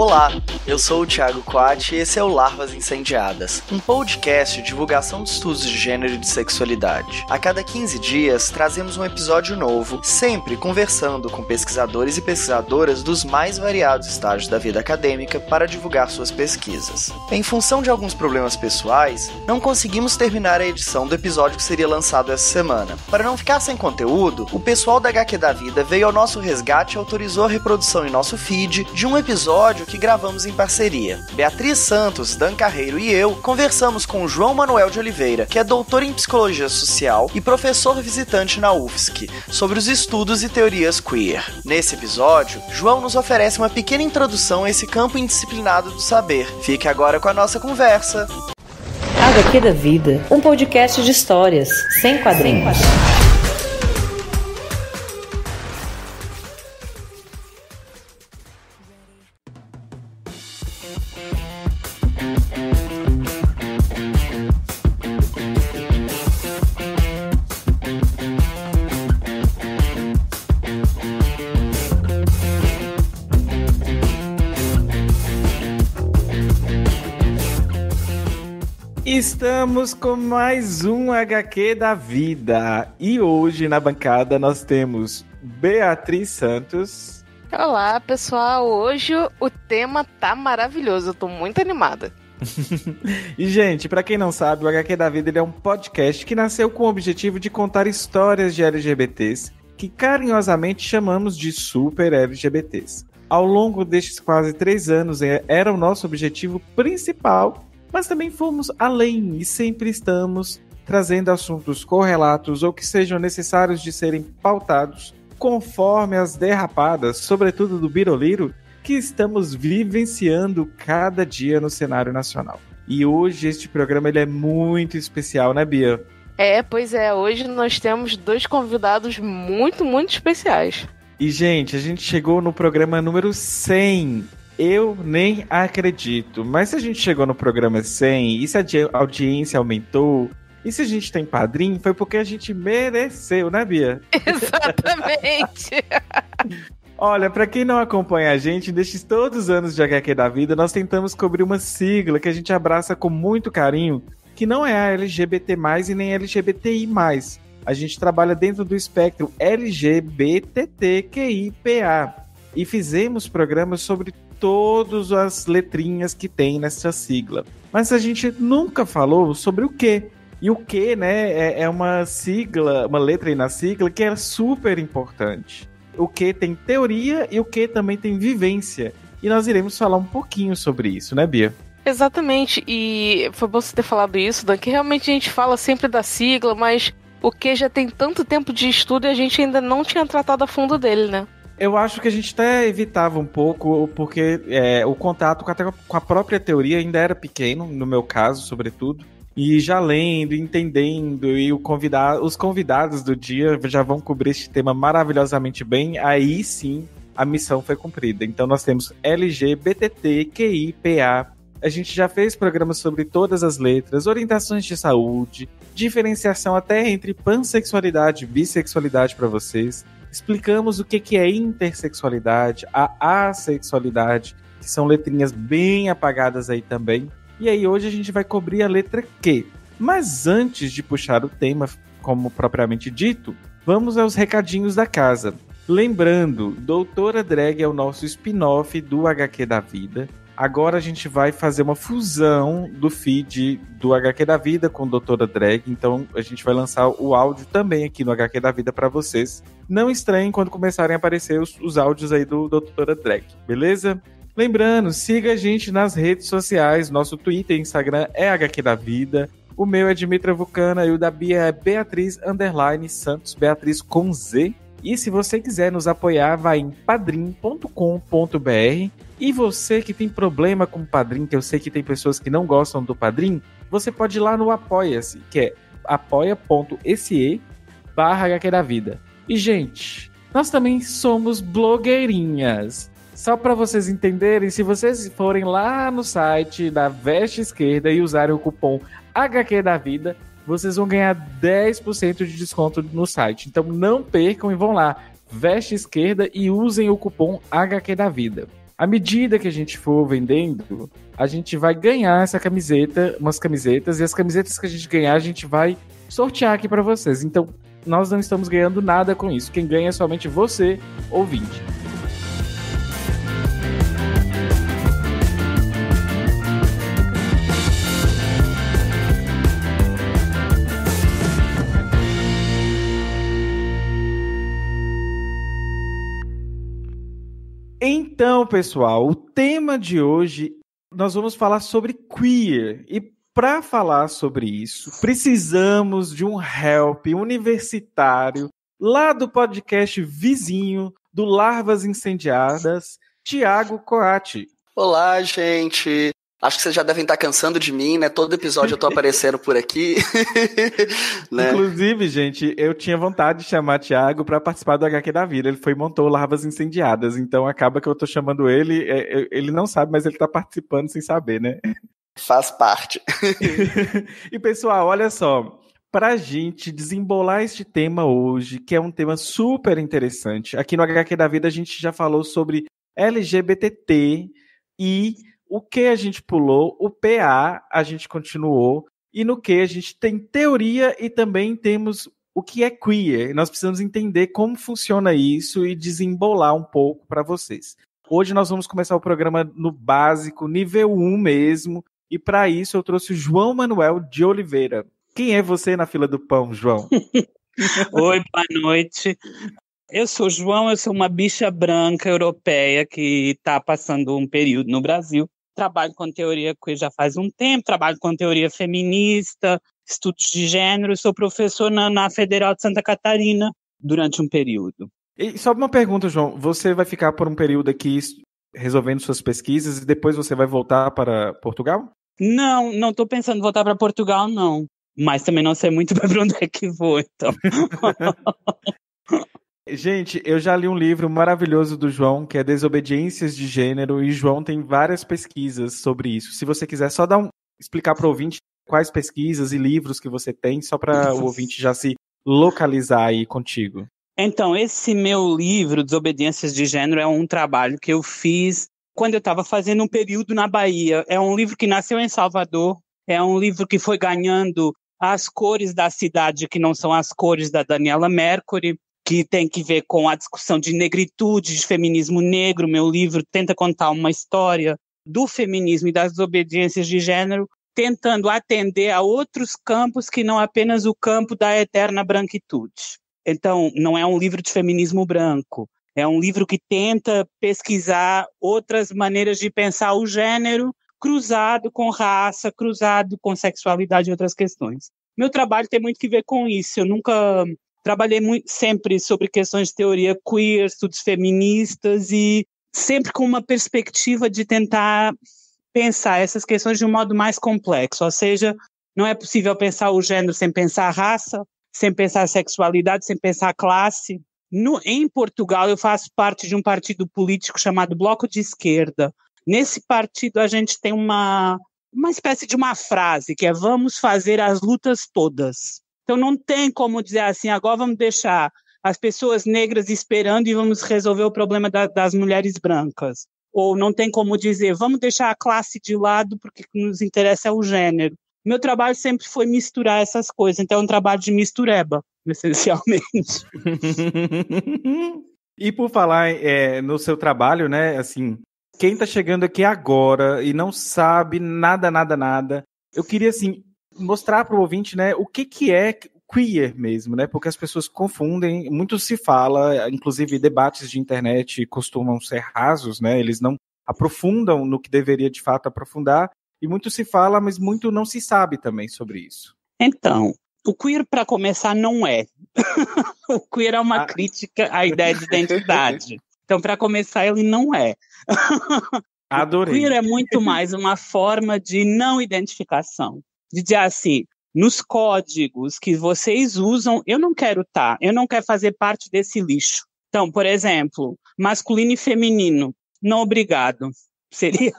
Olá, eu sou o Thiago Quatti e esse é o Larvas Incendiadas, um podcast de divulgação de estudos de gênero e de sexualidade. A cada 15 dias trazemos um episódio novo, sempre conversando com pesquisadores e pesquisadoras dos mais variados estágios da vida acadêmica para divulgar suas pesquisas. Em função de alguns problemas pessoais, não conseguimos terminar a edição do episódio que seria lançado essa semana. Para não ficar sem conteúdo, o pessoal da HQ da Vida veio ao nosso resgate e autorizou a reprodução em nosso feed de um episódio que gravamos em parceria. Beatriz Santos, Dan Carreiro e eu conversamos com João Manuel de Oliveira, que é doutor em Psicologia Social e professor visitante na UFSC, sobre os estudos e teorias queer. Nesse episódio, João nos oferece uma pequena introdução a esse campo indisciplinado do saber. Fique agora com a nossa conversa. HQ da Vida, um podcast de histórias, sem quadrinhos. Estamos com mais um HQ da Vida e hoje na bancada nós temos Beatriz Santos. Olá pessoal, hoje o tema tá maravilhoso, eu tô muito animada. E gente, pra quem não sabe, o HQ da Vida ele é um podcast que nasceu com o objetivo de contar histórias de LGBTs que carinhosamente chamamos de super LGBTs. Ao longo destes quase 3 anos era o nosso objetivo principal, mas também fomos além e sempre estamos trazendo assuntos correlatos ou que sejam necessários de serem pautados conforme as derrapadas, sobretudo do Biroliro, que estamos vivenciando cada dia no cenário nacional. E hoje este programa ele é muito especial, né, Bia? Pois é, hoje nós temos 2 convidados muito, muito especiais. E, gente, a gente chegou no programa número 100. Eu nem acredito, mas se a gente chegou no programa 100, e se a audiência aumentou, e se a gente tem padrinho, foi porque a gente mereceu, né, Bia? Exatamente! Olha, pra quem não acompanha a gente, nestes todos os anos de HQ da Vida, nós tentamos cobrir uma sigla que a gente abraça com muito carinho, que não é a LGBT+, e nem LGBTI+. A gente trabalha dentro do espectro LGBTQIA+. E fizemos programas sobre todas as letrinhas que tem nessa sigla. Mas a gente nunca falou sobre o quê. E o quê, né, é uma sigla, uma letra aí na sigla que é super importante. O quê tem teoria e o quê também tem vivência. E nós iremos falar um pouquinho sobre isso, né, Bia? Exatamente, e foi bom você ter falado isso, Dan, que realmente a gente fala sempre da sigla, mas o quê já tem tanto tempo de estudo e a gente ainda não tinha tratado a fundo dele, né? Eu acho que a gente até evitava um pouco, porque o contato com a própria teoria ainda era pequeno, no meu caso, sobretudo. E já lendo, entendendo, e os convidados do dia já vão cobrir este tema maravilhosamente bem, aí sim a missão foi cumprida. Então nós temos LGBTQIA+. A gente já fez programas sobre todas as letras, orientações de saúde, diferenciação até entre pansexualidade e bissexualidade para vocês. Explicamos o que é intersexualidade, a assexualidade, que são letrinhas bem apagadas aí também. E aí hoje a gente vai cobrir a letra Q. Mas antes de puxar o tema, como propriamente dito, vamos aos recadinhos da casa. Lembrando, Doutora Drag é o nosso spin-off do HQ da Vida. Agora a gente vai fazer uma fusão do feed do HQ da Vida com Doutora Drag, então a gente vai lançar o áudio também aqui no HQ da Vida para vocês. Não estranhem quando começarem a aparecer os áudios aí do Doutora Drag, beleza? Lembrando, siga a gente nas redes sociais, nosso Twitter e Instagram é HQ da Vida, o meu é Dimitra Vulcana e o da Bia é Beatriz_Santos, Beatriz com Z. E se você quiser nos apoiar, vai em padrim.com.br. E você que tem problema com o Padrim, que eu sei que tem pessoas que não gostam do Padrim, você pode ir lá no Apoia-se, que é apoia.se/HQ da Vida. E, gente, nós também somos blogueirinhas. Só para vocês entenderem, se vocês forem lá no site da Veste Esquerda e usarem o cupom HQ da Vida, vocês vão ganhar 10% de desconto no site. Então não percam e vão lá, Veste Esquerda, e usem o cupom HQ da Vida. À medida que a gente for vendendo, a gente vai ganhar essa camiseta, umas camisetas, e as camisetas que a gente ganhar, a gente vai sortear aqui para vocês. Então, nós não estamos ganhando nada com isso. Quem ganha é somente você, ouvinte. Então, pessoal, o tema de hoje, nós vamos falar sobre queer. E para falar sobre isso, precisamos de um help universitário lá do podcast vizinho do Larvas Incendiadas, Thiago Coati. Olá, gente. Acho que vocês já devem estar cansando de mim, né? Todo episódio eu tô aparecendo por aqui. Né? Inclusive, gente, eu tinha vontade de chamar Thiago para participar do HQ da Vida. Ele foi e montou Larvas Incendiadas. Então acaba que eu tô chamando ele. Ele não sabe, mas ele tá participando sem saber, né? Faz parte. E, pessoal, olha só. Pra gente desembolar este tema hoje, que é um tema super interessante. Aqui no HQ da Vida a gente já falou sobre LGBT e o que a gente pulou, o PA a gente continuou, e no que a gente tem teoria e também temos o que é queer. Nós precisamos entender como funciona isso e desembolar um pouco para vocês. Hoje nós vamos começar o programa no básico, nível 1 mesmo, e para isso eu trouxe o João Manuel de Oliveira. Quem é você na fila do pão, João? Oi, boa noite. Eu sou João, eu sou uma bicha branca europeia que está passando um período no Brasil. Trabalho com teoria queer já faz um tempo, trabalho com teoria feminista, estudos de gênero, sou professor na Federal de Santa Catarina durante um período. E só uma pergunta, João, você vai ficar por um período aqui resolvendo suas pesquisas e depois você vai voltar para Portugal? Não estou pensando em voltar para Portugal, não. Mas também não sei muito para onde é que vou, então. Gente, eu já li um livro maravilhoso do João, que é Desobediências de Gênero, e João tem várias pesquisas sobre isso. Se você quiser só explicar para o ouvinte quais pesquisas e livros que você tem, só para o ouvinte já se localizar aí contigo. Então, esse meu livro, Desobediências de Gênero, é um trabalho que eu fiz quando eu estava fazendo um período na Bahia. É um livro que nasceu em Salvador, é um livro que foi ganhando as cores da cidade, que não são as cores da Daniela Mercury, que tem que ver com a discussão de negritude, de feminismo negro. Meu livro tenta contar uma história do feminismo e das desobediências de gênero, tentando atender a outros campos que não apenas o campo da eterna branquitude. Então, não é um livro de feminismo branco, é um livro que tenta pesquisar outras maneiras de pensar o gênero, cruzado com raça, cruzado com sexualidade e outras questões. Meu trabalho tem muito que ver com isso. Eu nunca trabalhei sempre sobre questões de teoria queer, estudos feministas, e sempre com uma perspectiva de tentar pensar essas questões de um modo mais complexo. Ou seja, não é possível pensar o gênero sem pensar a raça, sem pensar a sexualidade, sem pensar a classe. Em Portugal, eu faço parte de um partido político chamado Bloco de Esquerda. Nesse partido, a gente tem uma espécie de uma frase, que é: vamos fazer as lutas todas. Então não tem como dizer assim, agora vamos deixar as pessoas negras esperando e vamos resolver o problema das mulheres brancas. Ou não tem como dizer, vamos deixar a classe de lado porque o que nos interessa é o gênero. Meu trabalho sempre foi misturar essas coisas, então é um trabalho de mistureba, essencialmente. E por falar no seu trabalho, né, assim, quem tá chegando aqui agora e não sabe nada, eu queria, assim, mostrar para o ouvinte, né, o que é queer mesmo, né, porque as pessoas confundem, muito se fala, inclusive debates de internet costumam ser rasos, né, eles não aprofundam no que deveria de fato aprofundar, e muito se fala, mas muito não se sabe também sobre isso. Então, o queer, para começar, não é. O queer é uma crítica à ideia de identidade. Então, para começar, ele não é. Adorei. O queer é muito mais uma forma de não identificação. De dizer assim, nos códigos que vocês usam, eu não quero fazer parte desse lixo. Então, por exemplo, masculino e feminino, não obrigado. Seria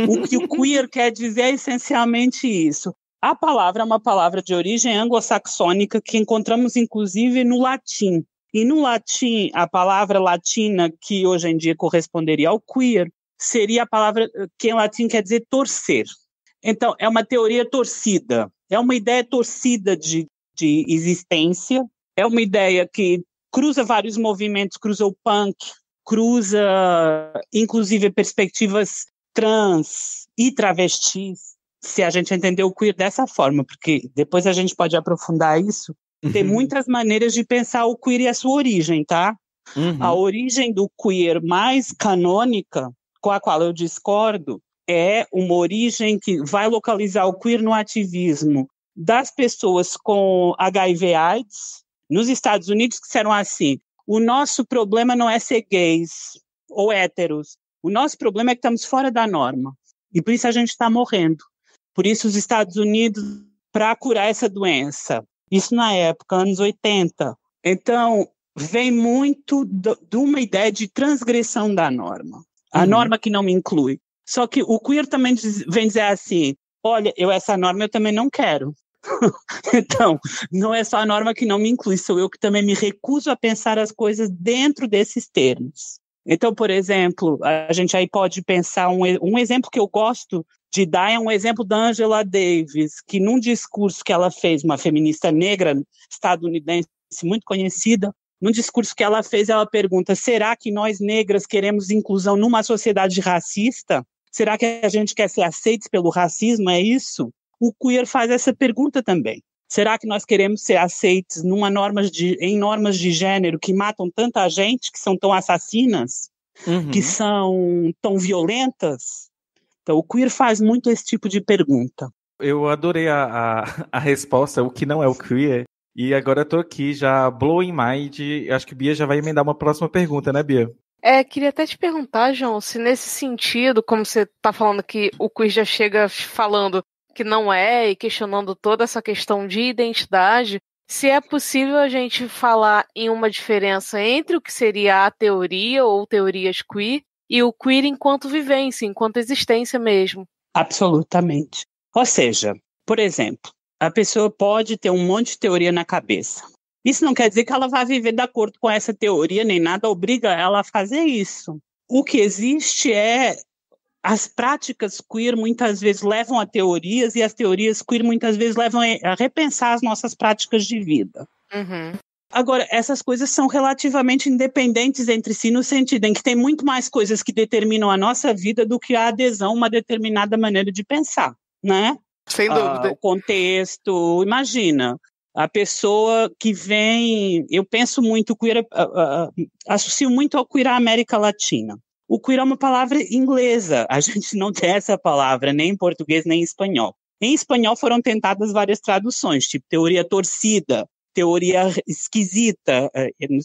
o que o queer quer dizer é essencialmente isso. A palavra é uma palavra de origem anglo-saxônica que encontramos inclusive no latim. E no latim, a palavra latina que hoje em dia corresponderia ao queer seria a palavra que em latim quer dizer torcer. Então, é uma teoria torcida, é uma ideia torcida de existência, é uma ideia que cruza vários movimentos, cruza o punk, cruza inclusive perspectivas trans e travestis, se a gente entender o queer dessa forma, porque depois a gente pode aprofundar isso. Tem muitas maneiras de pensar o queer e a sua origem, tá? A origem do queer mais canônica, com a qual eu discordo, é uma origem que vai localizar o queer no ativismo das pessoas com HIV/AIDS. Nos Estados Unidos disseram assim: o nosso problema não é ser gays ou héteros, o nosso problema é que estamos fora da norma, e por isso a gente está morrendo. Por isso os Estados Unidos, para curar essa doença, isso na época, anos 80. Então, vem muito de uma ideia de transgressão da norma. A norma que não me inclui. Só que o queer também vem dizer assim: olha, essa norma eu também não quero. Então, não é só a norma que não me inclui, sou eu que também me recuso a pensar as coisas dentro desses termos. Então, por exemplo, a gente aí pode pensar um exemplo que eu gosto de dar, é um exemplo da Angela Davis, que num discurso que ela fez, uma feminista negra estadunidense muito conhecida, num discurso que ela fez, ela pergunta: será que nós negras queremos inclusão numa sociedade racista? Será que a gente quer ser aceitos pelo racismo? É isso? O queer faz essa pergunta também. Será que nós queremos ser aceitos em normas de gênero que matam tanta gente, que são tão assassinas, que são tão violentas? Então, o queer faz muito esse tipo de pergunta. Eu adorei a resposta, o que não é o queer. E agora eu tô aqui já blowing mind. Acho que Bia já vai emendar uma próxima pergunta, né, Bia? Queria até te perguntar, João, se nesse sentido, como você tá falando que o queer já chega falando que não é e questionando toda essa questão de identidade, se é possível a gente falar em uma diferença entre o que seria a teoria ou teorias queer e o queer enquanto vivência, enquanto existência mesmo. Absolutamente. Ou seja, por exemplo, a pessoa pode ter um monte de teoria na cabeça. Isso não quer dizer que ela vai viver de acordo com essa teoria, nem nada obriga ela a fazer isso. O que existe é as práticas queer muitas vezes levam a teorias e as teorias queer muitas vezes levam a repensar as nossas práticas de vida. Agora, essas coisas são relativamente independentes entre si, no sentido em que tem muito mais coisas que determinam a nossa vida do que a adesão a uma determinada maneira de pensar, né? Sem dúvida. O contexto, imagina, a pessoa que vem... Eu penso muito, queer, associo muito ao queer à América Latina. O queer é uma palavra inglesa, a gente não tem essa palavra nem em português nem em espanhol. Em espanhol foram tentadas várias traduções, tipo teoria torcida, teoria esquisita,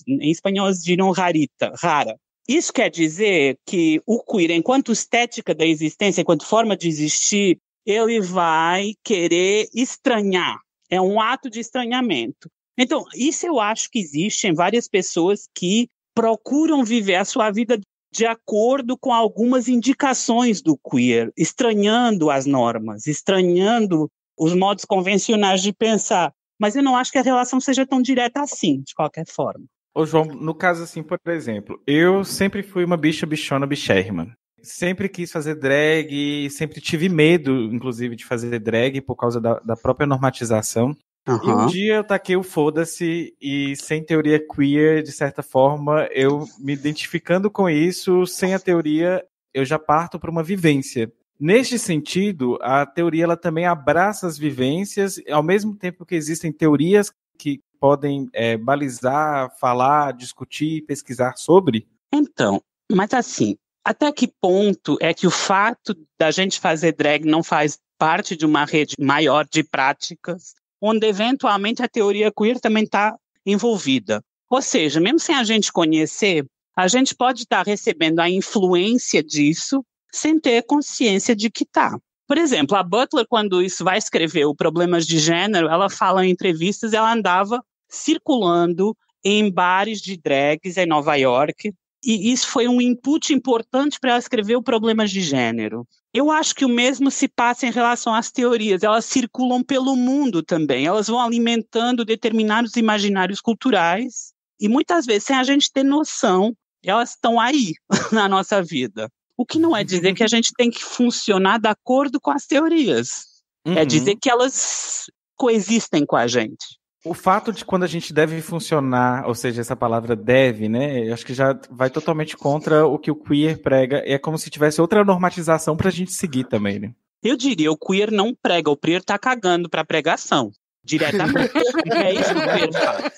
em espanhol eles diriam rara. Isso quer dizer que o queer, enquanto estética da existência, enquanto forma de existir, ele vai querer estranhar, é um ato de estranhamento. Então, isso eu acho que existe em várias pessoas que procuram viver a sua vida de acordo com algumas indicações do queer, estranhando as normas, estranhando os modos convencionais de pensar. Mas eu não acho que a relação seja tão direta assim, de qualquer forma. Ô, João, no caso assim, por exemplo, eu sempre fui uma bichona bichérrima. Sempre quis fazer drag, sempre tive medo, inclusive, de fazer drag por causa da própria normatização. E um dia eu taquei o foda-se e sem teoria queer, de certa forma, eu me identificando com isso, sem a teoria, eu já parto para uma vivência. Neste sentido, a teoria ela também abraça as vivências, ao mesmo tempo que existem teorias que podem balizar, falar, discutir, pesquisar sobre. Então, mas assim, até que ponto é que o fato da gente fazer drag não faz parte de uma rede maior de práticas, onde eventualmente a teoria queer também está envolvida? Ou seja, mesmo sem a gente conhecer, a gente pode estar recebendo a influência disso sem ter consciência de que está. Por exemplo, a Butler, quando isso vai escrever o Problemas de Gênero, ela fala em entrevistas, ela andava circulando em bares de drags em Nova York, e isso foi um input importante para ela escrever o Problemas de Gênero. Eu acho que o mesmo se passa em relação às teorias, elas circulam pelo mundo também, elas vão alimentando determinados imaginários culturais, E muitas vezes, sem a gente ter noção, elas estão aí na nossa vida. O que não é dizer que a gente tem que funcionar de acordo com as teorias. É dizer que elas coexistem com a gente. O fato de quando a gente deve funcionar, ou seja, essa palavra deve, né? Eu acho que já vai totalmente contra o que o queer prega. É como se tivesse outra normatização pra gente seguir também, né? Eu diria, o queer não prega, o queer tá cagando pra pregação. Diretamente. É isso que o queer faz.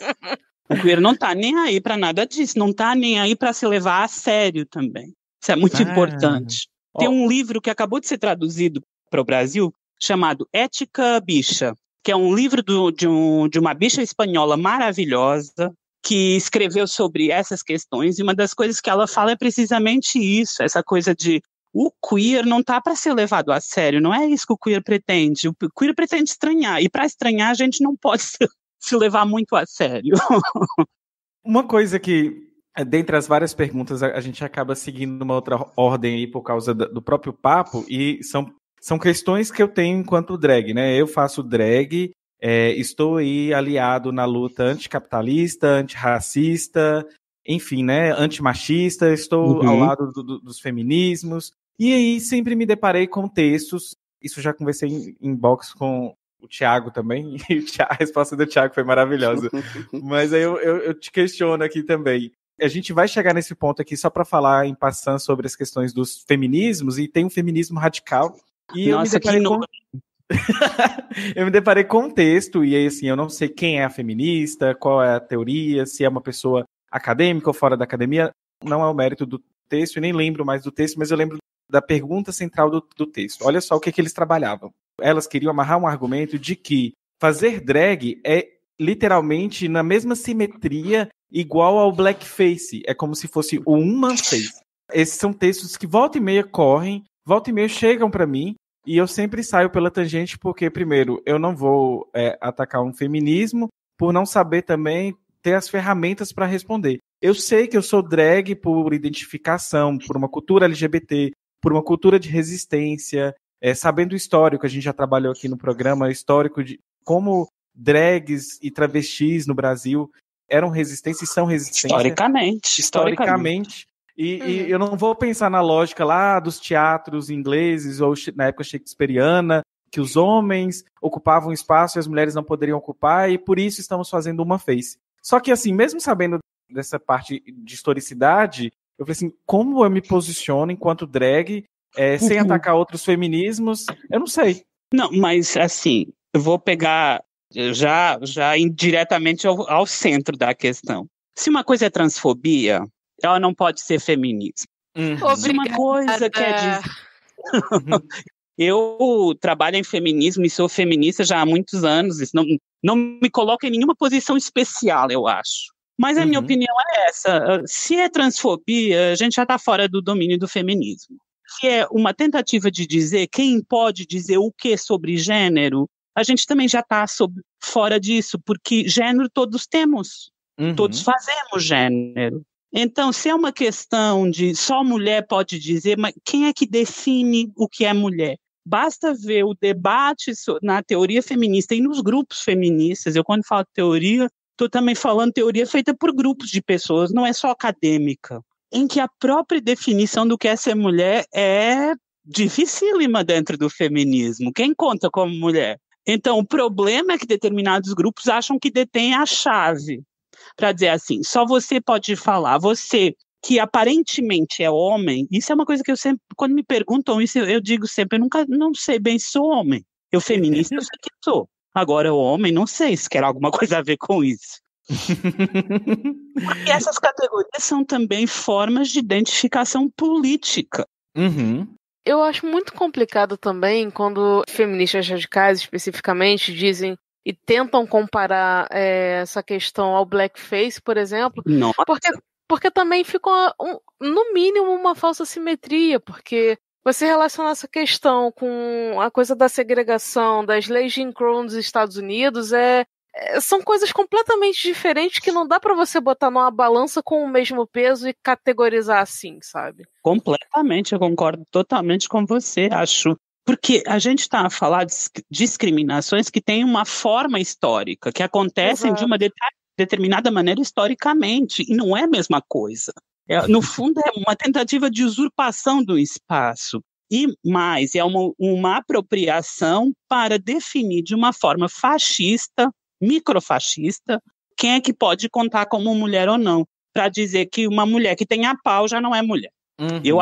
O queer não tá nem aí pra nada disso, não tá nem aí pra se levar a sério também. Isso é muito importante. Tem um livro que acabou de ser traduzido para o Brasil, chamado Ética Bicha, que é um livro de uma bicha espanhola maravilhosa, que escreveu sobre essas questões, e uma das coisas que ela fala é precisamente isso, essa coisa de o queer não tá para ser levado a sério, não é isso que o queer pretende. O queer pretende estranhar, e para estranhar a gente não pode se levar muito a sério. Uma coisa que, dentre as várias perguntas, a gente acaba seguindo uma outra ordem aí por causa do próprio papo, e são questões que eu tenho enquanto drag, né? Eu faço drag, estou aí aliado na luta anticapitalista, antirracista, enfim, né? Antimachista, estou ao lado dos feminismos, e aí sempre me deparei com textos, isso já conversei em box com o Thiago também, e a resposta do Thiago foi maravilhosa. Mas aí eu te questiono aqui também. A gente vai chegar nesse ponto aqui só para falar em passando sobre as questões dos feminismos, e tem um feminismo radical. E nossa, eu me deparei com um texto, e aí assim, eu não sei quem é a feminista, qual é a teoria, se é uma pessoa acadêmica ou fora da academia, não é o mérito do texto, eu nem lembro mais do texto, mas eu lembro da pergunta central do texto. Olha só o que eles trabalhavam. Elas queriam amarrar um argumento de que fazer drag é literalmente na mesma simetria igual ao blackface, é como se fosse o human face. Esses são textos que volta e meia correm, volta e meia chegam para mim, e eu sempre saio pela tangente porque, primeiro, eu não vou atacar um feminismo por não saber também ter as ferramentas para responder. Eu sei que eu sou drag por identificação, por uma cultura LGBT, por uma cultura de resistência, sabendo o histórico, a gente já trabalhou aqui no programa, histórico de como drags e travestis no Brasil eram resistência e são resistência. Historicamente. E eu não vou pensar na lógica lá dos teatros ingleses ou na época shakespeariana, que os homens ocupavam espaço e as mulheres não poderiam ocupar, e por isso estamos fazendo uma face. Só que assim, mesmo sabendo dessa parte de historicidade, eu falei assim, como eu me posiciono enquanto drag, sem atacar outros feminismos, eu não sei. Não, mas assim, eu vou pegar já indiretamente ao centro da questão. Se uma coisa é transfobia, ela não pode ser feminismo. Se uma coisa quer dizer... Eu trabalho em feminismo e sou feminista já há muitos anos, isso não me coloca em nenhuma posição especial, eu acho. Mas a minha opinião é essa, se é transfobia, a gente já está fora do domínio do feminismo. Se é uma tentativa de dizer quem pode dizer o que sobre gênero, a gente também já está fora disso, porque gênero todos temos, todos fazemos gênero. Então, se é uma questão de só mulher pode dizer, mas quem é que define o que é mulher? Basta ver o debate na teoria feminista e nos grupos feministas. Eu, quando falo teoria, estou também falando teoria feita por grupos de pessoas, não é só acadêmica, em que a própria definição do que é ser mulher é dificílima dentro do feminismo. Quem conta como mulher? Então, o problema é que determinados grupos acham que detêm a chave para dizer assim, só você pode falar, você que aparentemente é homem. Isso é uma coisa que eu sempre, quando me perguntam isso, eu digo sempre, eu não sei bem se sou homem. Eu feminista, eu sei que sou. Agora, o homem, não sei se quer alguma coisa a ver com isso. Porque essas categorias são também formas de identificação política. Eu acho muito complicado também quando feministas radicais, especificamente, dizem e tentam comparar essa questão ao blackface, por exemplo, porque também fica, no mínimo, uma falsa simetria, porque você relaciona essa questão com a coisa da segregação, das leis de Jim Crow nos Estados Unidos, são coisas completamente diferentes que não dá pra você botar numa balança com o mesmo peso e categorizar assim, sabe? Completamente, eu concordo totalmente com você, acho. Porque a gente está a falar de discriminações que têm uma forma histórica, que acontecem de uma determinada maneira historicamente, e não é a mesma coisa. No fundo, é uma tentativa de usurpação do espaço. E mais, é uma apropriação para definir de uma forma fascista, microfascista, quem é que pode contar como mulher ou não, para dizer que uma mulher que tem a pau já não é mulher. Uhum. Eu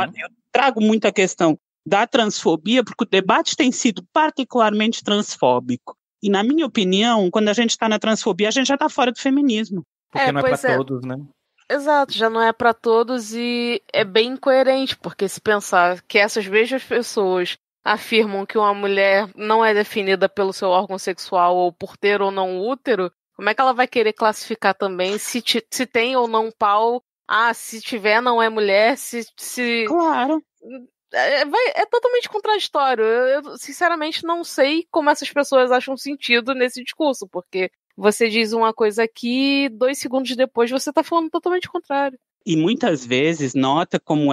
trago muito a questão da transfobia, porque o debate tem sido particularmente transfóbico. E, na minha opinião, quando a gente está na transfobia, a gente já está fora do feminismo. Porque não é para todos, né? Exato, já não é para todos e é bem incoerente, porque se pensar que essas mesmas pessoas afirmam que uma mulher não é definida pelo seu órgão sexual ou por ter ou não útero, como é que ela vai querer classificar também se tem ou não pau? Se tiver não é mulher, Claro. É totalmente contraditório. Eu sinceramente não sei como essas pessoas acham sentido nesse discurso, porque você diz uma coisa aqui, 2 segundos depois você está falando totalmente o contrário. E muitas vezes nota como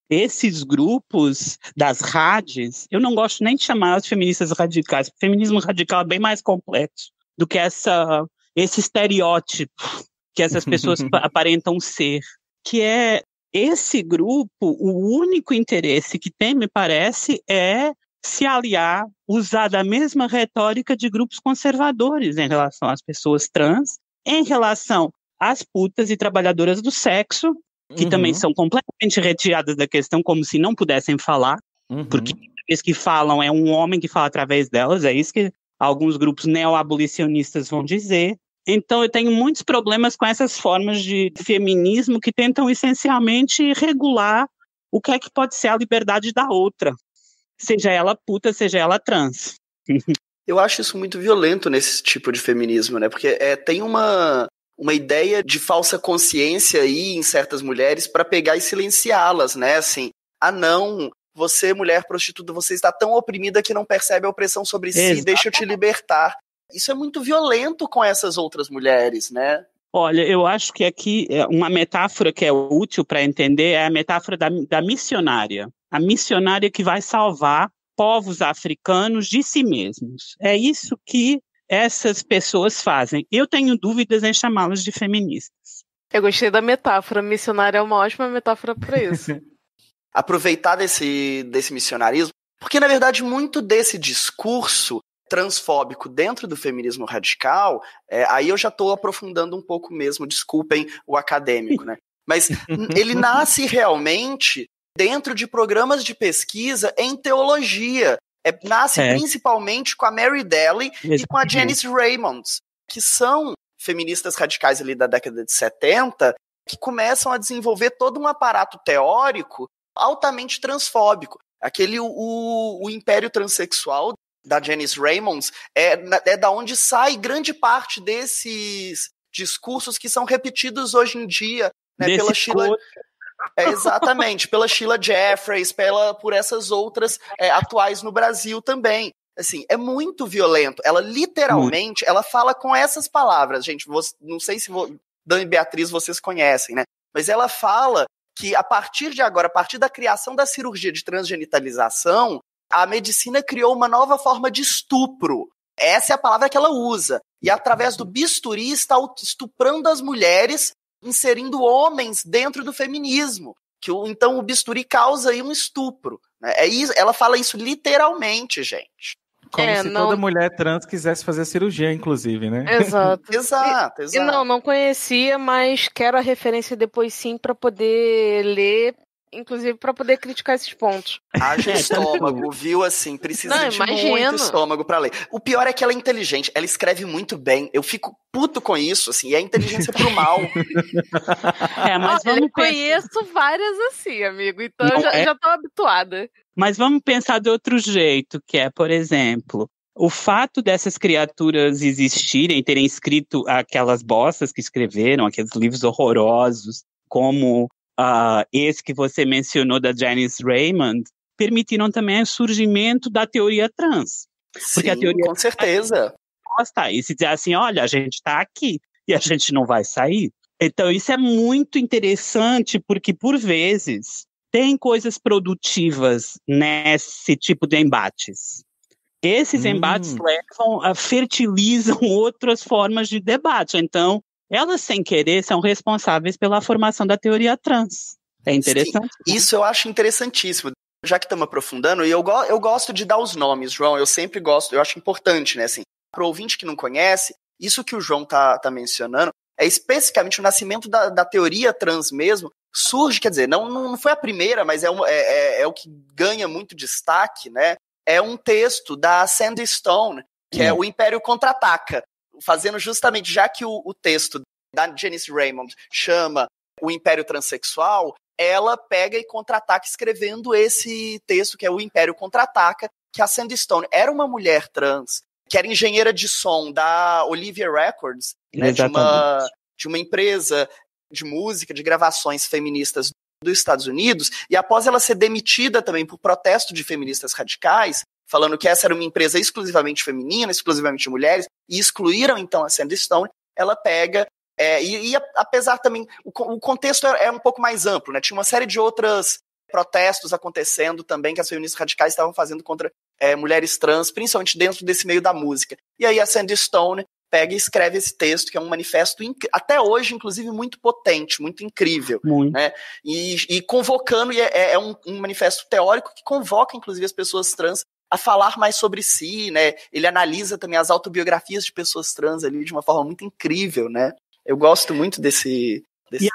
esses grupos das rádios, eu não gosto nem de chamar as feministas radicais, porque o feminismo radical é bem mais complexo do que esse estereótipo que essas pessoas aparentam ser, que é esse grupo, o único interesse que tem, me parece, é se aliar, usar da mesma retórica de grupos conservadores em relação às pessoas trans, em relação às putas e trabalhadoras do sexo, que também são completamente retiradas da questão, como se não pudessem falar, porque eles que falam é um homem que fala através delas, é isso que alguns grupos neoabolicionistas vão dizer. Então eu tenho muitos problemas com essas formas de feminismo que tentam essencialmente regular o que é que pode ser a liberdade da outra, seja ela puta, seja ela trans. Eu acho isso muito violento nesse tipo de feminismo, né? Porque tem uma ideia de falsa consciência aí em certas mulheres para pegar e silenciá-las, né? Assim, não, você, mulher prostituta, você está tão oprimida que não percebe a opressão sobre si, deixa eu te libertar. Isso é muito violento com essas outras mulheres, né? Olha, eu acho que aqui uma metáfora que é útil para entender é a metáfora da missionária. A missionária que vai salvar povos africanos de si mesmos. É isso que essas pessoas fazem. Eu tenho dúvidas em chamá-las de feministas. Eu gostei da metáfora. Missionária é uma ótima metáfora para isso. Aproveitar desse missionarismo, porque, na verdade, muito desse discurso transfóbico dentro do feminismo radical, aí eu já estou aprofundando um pouco mesmo, desculpem o acadêmico, né? Mas ele nasce realmente dentro de programas de pesquisa em teologia. Nasce principalmente com a Mary Daly e com a Janice Raymond, que são feministas radicais ali da década de 70, que começam a desenvolver todo um aparato teórico altamente transfóbico. O império transexual da Janice Raymond é da onde sai grande parte desses discursos que são repetidos hoje em dia, né, pela Sheila... exatamente, pela Sheila Jeffreys, por essas outras atuais no Brasil também. Assim, é muito violento. Ela literalmente, ela fala com essas palavras, gente, não sei se Dan e Beatriz vocês conhecem, né? Mas ela fala que a partir de agora, a partir da criação da cirurgia de transgenitalização, a medicina criou uma nova forma de estupro. Essa é a palavra que ela usa. E através do bisturi está estuprando as mulheres, inserindo homens dentro do feminismo. Então o bisturi causa aí um estupro. Né? Ela fala isso literalmente, gente. Como se toda mulher trans quisesse fazer cirurgia, inclusive, né? Exato. Exato. E não conhecia, mas quero a referência depois sim para poder ler, inclusive para poder criticar esses pontos. Haja estômago, viu? Assim, precisa de muito estômago para ler. O pior é que ela é inteligente, ela escreve muito bem. Eu fico puto com isso, assim, e é inteligência pro mal. Mas eu conheço várias assim, amigo, então já tô habituada. Mas vamos pensar de outro jeito, que é, por exemplo, o fato dessas criaturas existirem, terem escrito aquelas bostas que escreveram, aqueles livros horrorosos, como esse que você mencionou da Janice Raymond, permitiram também o surgimento da teoria trans. Porque a teoria com certeza. E se dizer assim, olha, a gente está aqui e a gente não vai sair. Então isso é muito interessante, porque por vezes tem coisas produtivas nesse tipo de embates. Esses embates fertilizam outras formas de debate. Então, elas, sem querer, são responsáveis pela formação da teoria trans. É interessante. Sim, isso eu acho interessantíssimo. Já que estamos aprofundando, e eu gosto de dar os nomes, João, eu sempre gosto, eu acho importante, né, assim, para o ouvinte que não conhece, isso que o João tá mencionando, é especificamente o nascimento da teoria trans mesmo, surge, quer dizer, não foi a primeira, mas é o que ganha muito destaque, né, é um texto da Sandy Stone, que é O Império Contra-Ataca, fazendo justamente, já que o texto da Janice Raymond chama O Império Transsexual, ela pega e contra-ataca escrevendo esse texto, que é O Império Contra-Ataca, que a Sandy Stone era uma mulher trans, que era engenheira de som da Olivia Records, né, de uma empresa de música, de gravações feministas dos Estados Unidos, e após ela ser demitida também por protesto de feministas radicais, falando que essa era uma empresa exclusivamente feminina, exclusivamente de mulheres, e excluíram então a Sandy Stone, ela pega... apesar também, o contexto é um pouco mais amplo, né? Tinha uma série de outros protestos acontecendo também que as feministas radicais estavam fazendo contra mulheres trans, principalmente dentro desse meio da música. E aí a Sandy Stone pega e escreve esse texto, que é um manifesto, até hoje, inclusive, muito potente, muito incrível. Né? E convocando, é um manifesto teórico que convoca, inclusive, as pessoas trans a falar mais sobre si, né? Ele analisa também as autobiografias de pessoas trans ali de uma forma muito incrível, né? Eu gosto muito desse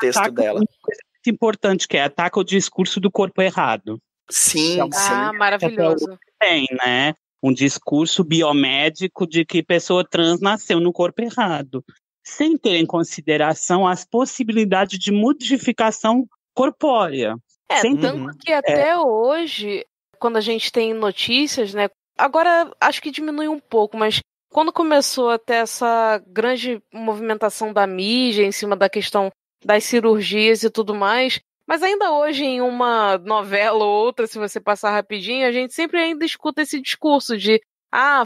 texto dela. Uma coisa muito importante, que ataca o discurso do corpo errado. Sim, sim. Maravilhoso. Tem, né? Um discurso biomédico de que pessoa trans nasceu no corpo errado, sem ter em consideração as possibilidades de modificação corpórea. Tanto que até hoje, quando a gente tem notícias, né? Agora acho que diminui um pouco, mas quando começou a ter essa grande movimentação da mídia em cima da questão das cirurgias e tudo mais, mas ainda hoje em uma novela ou outra, se você passar rapidinho, a gente sempre ainda escuta esse discurso de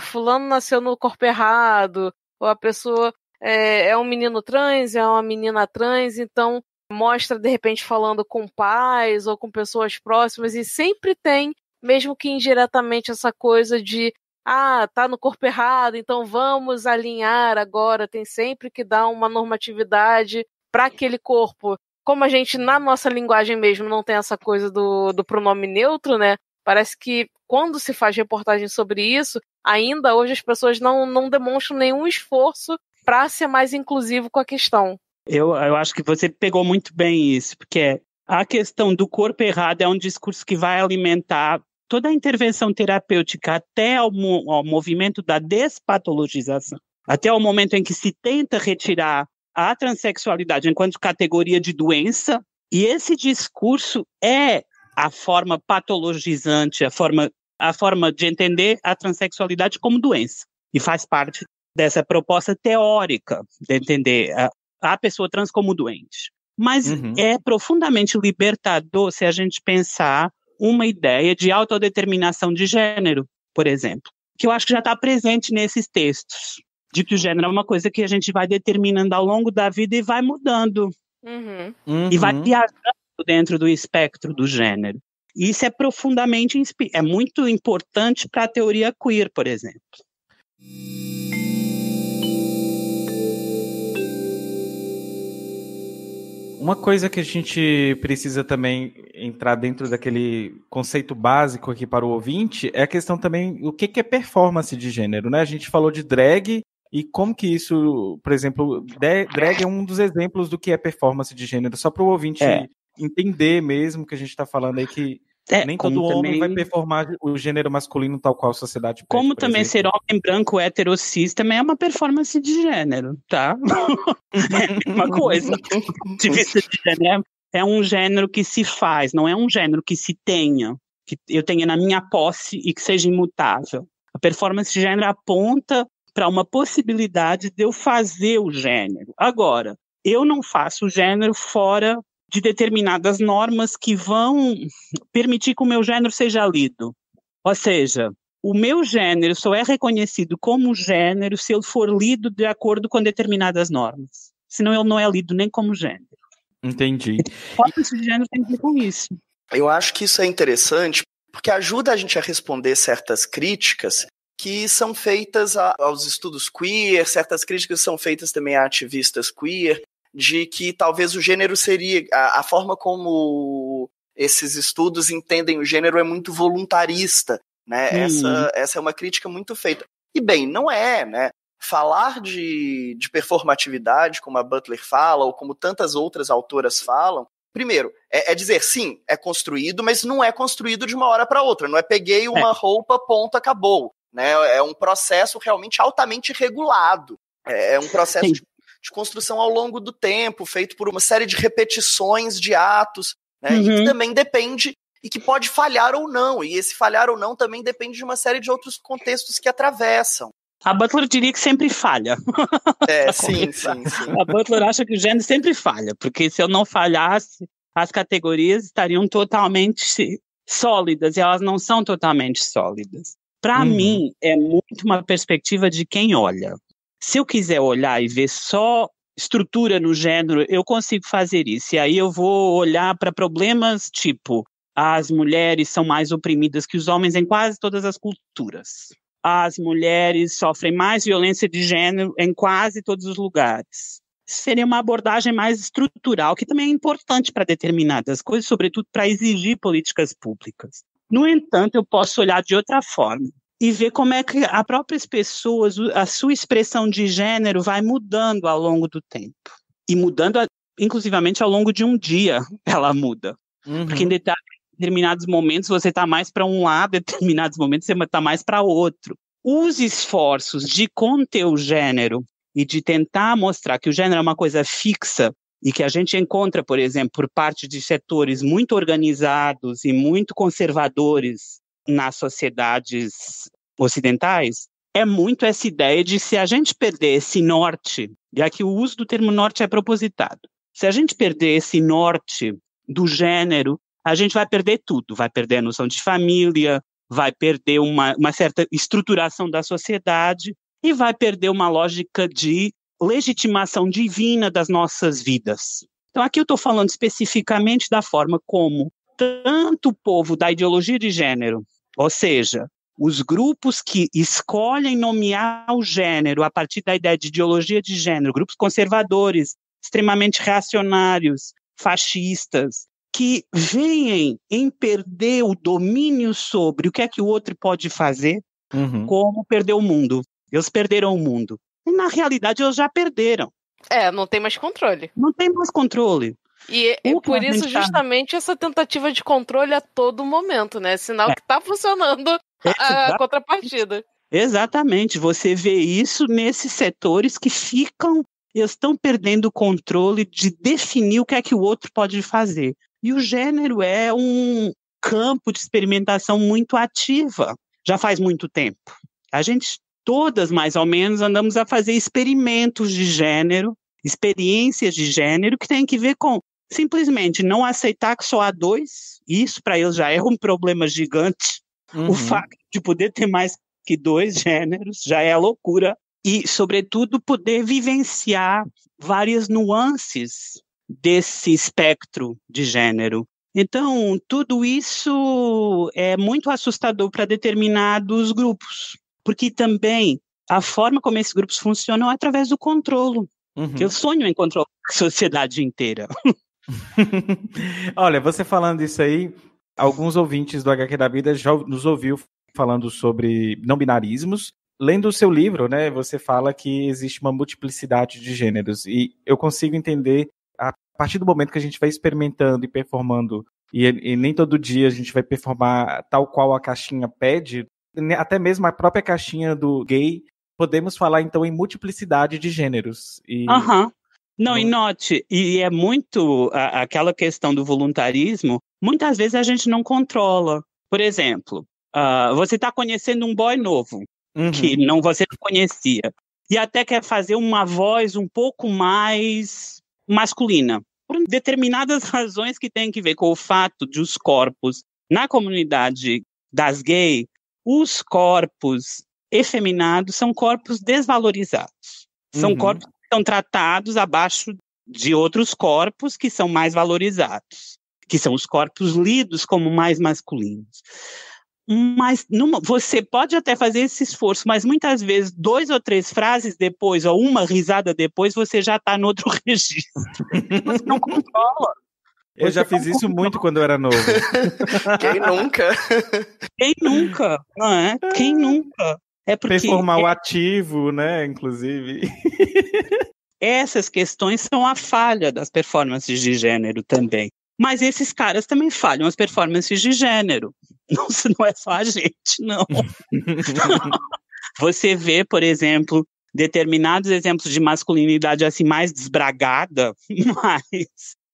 fulano nasceu no corpo errado, ou a pessoa é um menino trans, é uma menina trans, então mostra de repente falando com pais ou com pessoas próximas, e sempre tem, mesmo que indiretamente, essa coisa de tá no corpo errado, então vamos alinhar agora, tem sempre que dar uma normatividade para aquele corpo. Como a gente, na nossa linguagem mesmo, não tem essa coisa do pronome neutro, né? Parece que quando se faz reportagem sobre isso, ainda hoje as pessoas não demonstram nenhum esforço para ser mais inclusivo com a questão. Eu acho que você pegou muito bem isso, porque a questão do corpo errado é um discurso que vai alimentar toda a intervenção terapêutica até ao movimento da despatologização, até o momento em que se tenta retirar a transexualidade enquanto categoria de doença, e esse discurso é a forma patologizante, a forma de entender a transexualidade como doença, e faz parte dessa proposta teórica de entender a pessoa trans como doente. Mas é profundamente libertador se a gente pensar uma ideia de autodeterminação de gênero, por exemplo, que eu acho que já está presente nesses textos, de que o gênero é uma coisa que a gente vai determinando ao longo da vida e vai mudando, e vai viajando dentro do espectro do gênero. E isso é profundamente, é muito importante para a teoria queer, por exemplo. Uma coisa que a gente precisa também entrar dentro daquele conceito básico aqui para o ouvinte é a questão também, o que é performance de gênero, né? A gente falou de drag e como que isso, por exemplo, drag é um dos exemplos do que é performance de gênero, só para o ouvinte entender mesmo que a gente está falando aí que nem todo homem vai performar o gênero masculino tal qual a sociedade pede, como também ser homem branco hetero cis também é uma performance de gênero, tá? É uma coisa. De vista de gênero, é um gênero que se faz, não é um gênero que se tenha, que eu tenha na minha posse e que seja imutável. A performance de gênero aponta para uma possibilidade de eu fazer o gênero. Agora, eu não faço o gênero fora de determinadas normas que vão permitir que o meu gênero seja lido. Ou seja, o meu gênero só é reconhecido como gênero se ele for lido de acordo com determinadas normas. Senão ele não é lido nem como gênero. Entendi. Esse gênero tem a ver com isso. Eu acho que isso é interessante porque ajuda a gente a responder certas críticas que são feitas aos estudos queer, certas críticas são feitas também a ativistas queer, de que talvez o gênero seria, a forma como esses estudos entendem o gênero é muito voluntarista, né? Essa é uma crítica muito feita. E bem, não é, né? Falar de performatividade, como a Butler fala, ou como tantas outras autoras falam, primeiro, é dizer, sim, é construído, mas não é construído de uma hora para outra. Não é peguei uma roupa, ponto, acabou. Né? É um processo realmente altamente regulado. É um processo de construção ao longo do tempo, feito por uma série de repetições de atos, né? E que também depende, e que pode falhar ou não. E esse falhar ou não também depende de uma série de outros contextos que atravessam. A Butler diria que sempre falha. Sim. A Butler acha que o gênero sempre falha, porque se eu não falhasse, as categorias estariam totalmente sólidas, e elas não são totalmente sólidas. Para mim, é muito uma perspectiva de quem olha. Se eu quiser olhar e ver só estrutura no gênero, eu consigo fazer isso. E aí eu vou olhar para problemas tipo, as mulheres são mais oprimidas que os homens em quase todas as culturas. As mulheres sofrem mais violência de gênero em quase todos os lugares. Seria uma abordagem mais estrutural, que também é importante para determinadas coisas, sobretudo para exigir políticas públicas. No entanto, eu posso olhar de outra forma e ver como é que as próprias pessoas, a sua expressão de gênero vai mudando ao longo do tempo. E mudando, inclusivamente, ao longo de um dia, ela muda. Porque em determinados momentos você está mais para um lado, em determinados momentos você está mais para outro. Os esforços de conter o gênero e de tentar mostrar que o gênero é uma coisa fixa e que a gente encontra, por exemplo, por parte de setores muito organizados e muito conservadores nas sociedades ocidentais, é muito essa ideia de se a gente perder esse norte, e aqui o uso do termo norte é propositado, se a gente perder esse norte do gênero, a gente vai perder tudo, vai perder a noção de família, vai perder uma certa estruturação da sociedade e vai perder uma lógica de legitimação divina das nossas vidas. Então aqui eu estou falando especificamente da forma como tanto o povo da ideologia de gênero, ou seja, os grupos que escolhem nomear o gênero a partir da ideia de ideologia de gênero, grupos conservadores, extremamente reacionários, fascistas, que veem em perder o domínio sobre o que é que o outro pode fazer, como perder o mundo. Eles perderam o mundo. E, na realidade, eles já perderam. Não tem mais controle. Não tem mais controle. E por isso, justamente, essa tentativa de controle a todo momento, né? Sinal que está funcionando a contrapartida. Exatamente. Você vê isso nesses setores que eles estão perdendo o controle de definir o que é que o outro pode fazer. E o gênero é um campo de experimentação muito ativa, já faz muito tempo. A gente, todas mais ou menos, andamos a fazer experimentos de gênero, experiências de gênero, que tem que ver com simplesmente não aceitar que só há dois, isso para eles já é um problema gigante. O fato de poder ter mais que dois gêneros já é loucura. E, sobretudo, poder vivenciar várias nuances desse espectro de gênero. Então, tudo isso é muito assustador para determinados grupos, porque também a forma como esses grupos funcionam é através do controle, que eu sonho em controlar a sociedade inteira. Olha, você falando isso aí, alguns ouvintes do HQ da Vida já nos ouviu falando sobre não binarismos. Lendo o seu livro, né, você fala que existe uma multiplicidade de gêneros, e eu consigo entender, a partir do momento que a gente vai experimentando e performando, e nem todo dia a gente vai performar tal qual a caixinha pede, até mesmo a própria caixinha do gay, podemos falar então em multiplicidade de gêneros. Não, e note, e é muito aquela questão do voluntarismo, muitas vezes a gente não controla. Por exemplo, você está conhecendo um boy novo, que você não conhecia, e até quer fazer uma voz um pouco mais masculina, por determinadas razões que têm que ver com o fato de os corpos, na comunidade das gays, os corpos efeminados são corpos desvalorizados, são corpos que são tratados abaixo de outros corpos que são mais valorizados, que são os corpos lidos como mais masculinos. Mas você pode até fazer esse esforço, mas muitas vezes 2 ou 3 frases depois, ou uma risada depois, você já está no outro registro. Você não controla. Eu já fiz isso muito quando eu era novo. Quem nunca? Quem nunca, não é? Quem nunca? É porque Performar o ativo, né, inclusive. Essas questões são a falha das performances de gênero também. Mas esses caras também falham as performances de gênero. Não é só a gente, não. Você vê, por exemplo, determinados exemplos de masculinidade assim mais desbragada,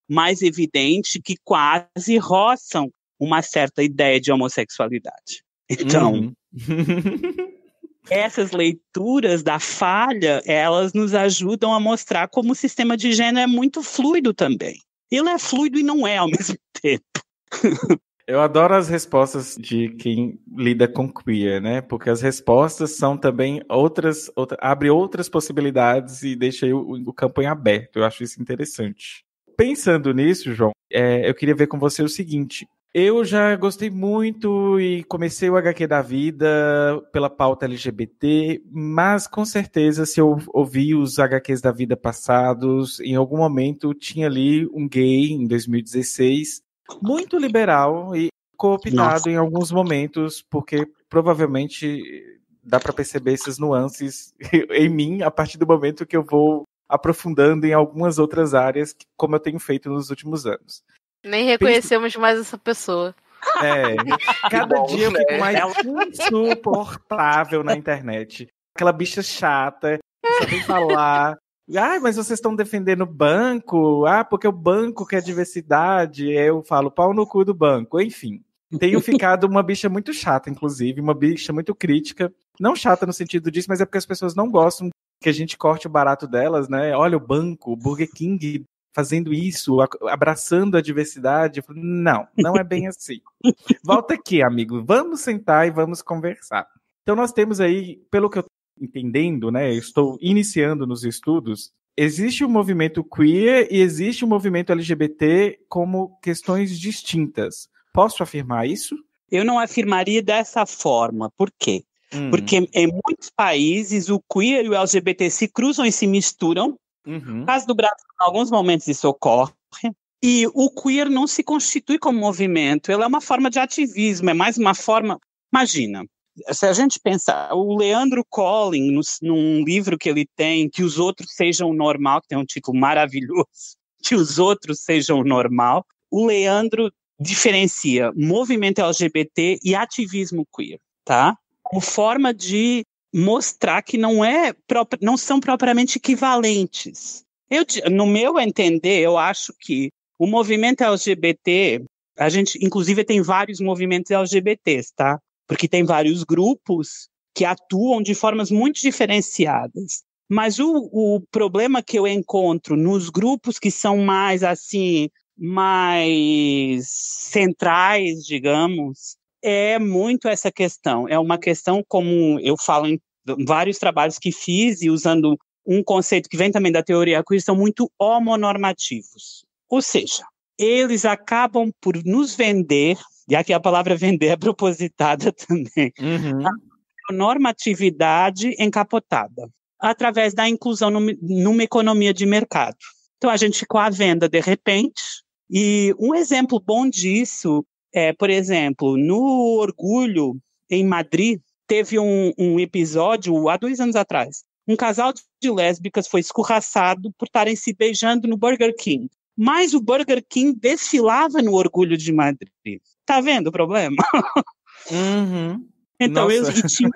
mais evidente, que quase roçam uma certa ideia de homossexualidade. Então, essas leituras da falha, elas nos ajudam a mostrar como o sistema de gênero é muito fluido também. Ele é fluido e não é ao mesmo tempo. Eu adoro as respostas de quem lida com queer, né? Porque as respostas são também abre outras possibilidades e deixa aí o campo em aberto. Eu acho isso interessante. Pensando nisso, João, eu queria ver com você o seguinte. Eu já gostei muito e comecei o HQ da vida pela pauta LGBT, mas com certeza se eu ouvi os HQs da vida passados, em algum momento tinha ali um gay, em 2016, muito liberal e cooptado em alguns momentos, porque provavelmente dá para perceber essas nuances em mim a partir do momento que eu vou aprofundando em algumas outras áreas, como eu tenho feito nos últimos anos. Nem reconhecemos mais essa pessoa. Cada dia eu fico mais insuportável na internet. Aquela bicha chata, que só vem falar... mas vocês estão defendendo o banco? Porque o banco quer diversidade. Eu falo, pau no cu do banco. Enfim, tenho ficado uma bicha muito chata, inclusive. Uma bicha muito crítica. Não chata no sentido disso, mas é porque as pessoas não gostam que a gente corte o barato delas, né? Olha o banco, o Burger King fazendo isso, abraçando a diversidade. Não é bem assim. Volta aqui, amigo. Vamos sentar e vamos conversar. Então nós temos aí, pelo que eu entendendo, né, eu estou iniciando nos estudos, existe o movimento queer e existe o movimento LGBT como questões distintas. Posso afirmar isso? Eu não afirmaria dessa forma. Por quê? Porque em muitos países o queer e o LGBT se cruzam e se misturam. No caso do Brasil, em alguns momentos isso ocorre. E o queer não se constitui como movimento, ele é uma forma de ativismo, é mais uma forma... Imagina, se a gente pensar, o Leandro Collin, num livro que ele tem, Que os Outros Sejam Normal, que tem um título maravilhoso, Que os Outros Sejam Normal, o Leandro diferencia movimento LGBT e ativismo queer, tá? Como forma de mostrar que não são propriamente equivalentes. No meu entender, eu acho que o movimento LGBT, a gente inclusive tem vários movimentos LGBTs, tá? Porque tem vários grupos que atuam de formas muito diferenciadas. Mas o problema que eu encontro nos grupos que são mais centrais, digamos, é muito essa questão. É uma questão, como eu falo em vários trabalhos que fiz, e usando um conceito que vem também da teoria queer, são muito homonormativos. Ou seja, eles acabam por nos vender, e aqui a palavra vender é propositada também, a normatividade encapotada, através da inclusão numa economia de mercado. Então a gente ficou à venda de repente, e um exemplo bom disso é, por exemplo, no Orgulho, em Madrid, teve um episódio, há 2 anos atrás, um casal de lésbicas foi escorraçado por estarem se beijando no Burger King. Mas o Burger King desfilava no Orgulho de Madrid. Tá vendo o problema? Então, eles tinham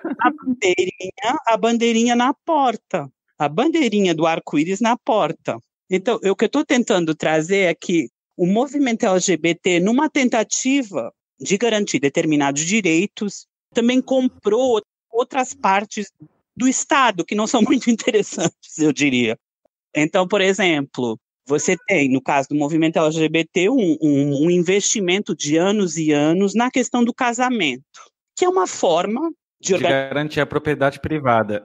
a bandeirinha na porta. A bandeirinha do arco-íris na porta. Então, o que eu estou tentando trazer é que o movimento LGBT, numa tentativa de garantir determinados direitos, também comprou outras partes do Estado, que não são muito interessantes, eu diria. Então, por exemplo, você tem, no caso do movimento LGBT, um investimento de anos e anos na questão do casamento, que é uma forma de garantir a propriedade privada.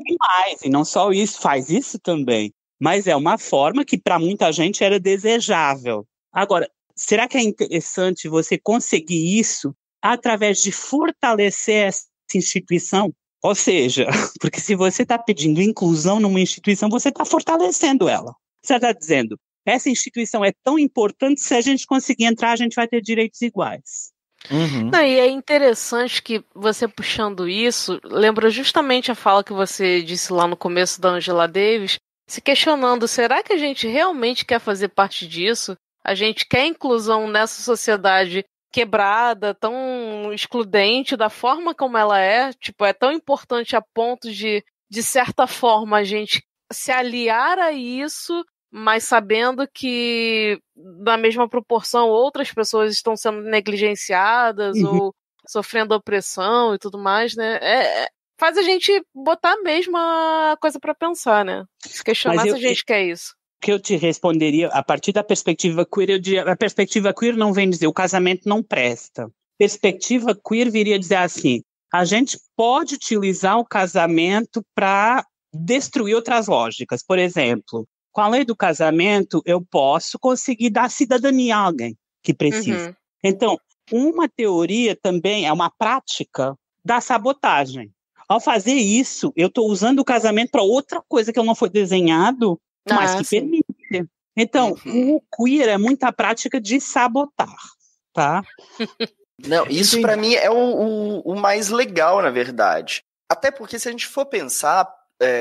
Demais, e não só isso, faz isso também. Mas é uma forma que para muita gente era desejável. Agora, será que é interessante você conseguir isso através de fortalecer essa instituição. Ou seja, porque se você está pedindo inclusão numa instituição, você está fortalecendo ela. Você está dizendo, essa instituição é tão importante, se a gente conseguir entrar, a gente vai ter direitos iguais. Uhum. Não, e é interessante que você puxando isso, lembra justamente a fala que você disse lá no começo da Angela Davis, se questionando, será que a gente realmente quer fazer parte disso? A gente quer inclusão nessa sociedade quebrada, tão excludente da forma como ela é? Tipo, é tão importante a ponto de certa forma, a gente se aliar a isso, mas sabendo que, na mesma proporção, outras pessoas estão sendo negligenciadas ou sofrendo opressão e tudo mais, né? Faz a gente botar mesmo a coisa para pensar, né? Se questionar se a gente quer isso. O que eu te responderia, a partir da perspectiva queer, eu diria, a perspectiva queer não vem dizer o casamento não presta. Perspectiva queer viria dizer assim, a gente pode utilizar o casamento para destruir outras lógicas. Por exemplo, com a lei do casamento, eu posso conseguir dar cidadania a alguém que precisa. Então, uma teoria também é uma prática da sabotagem. Ao fazer isso, eu estou usando o casamento para outra coisa que não foi desenhado, mas que permite. Então, o queer é muita prática de sabotar, tá? Não, isso para mim é o mais legal, na verdade. Até porque se a gente for pensar,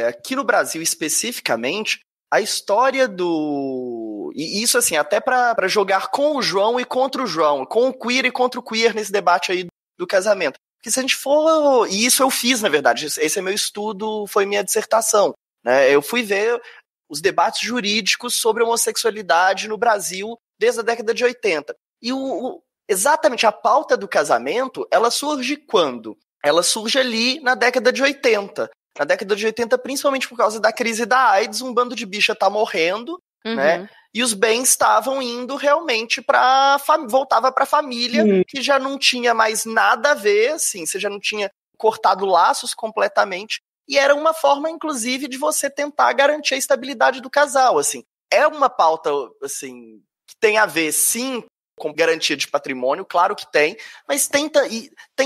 aqui no Brasil especificamente, a história do... E isso, assim, até para jogar com o João e contra o João, com o queer e contra o queer nesse debate aí do casamento. Porque se a gente for... E isso eu fiz, na verdade. Esse é meu estudo, foi minha dissertação, né? Eu fui ver os debates jurídicos sobre homossexualidade no Brasil desde a década de 80. E exatamente a pauta do casamento, ela surge quando? Ela surge ali na década de 80. Na década de 80, principalmente por causa da crise da AIDS, um bando de bicha tá morrendo, né? E os bens estavam indo realmente voltava pra família, que já não tinha mais nada a ver, assim, você já não tinha cortado laços completamente. E era uma forma, inclusive, de você tentar garantir a estabilidade do casal, assim. É uma pauta, assim, que tem a ver, sim, com garantia de patrimônio, claro que tem, mas tem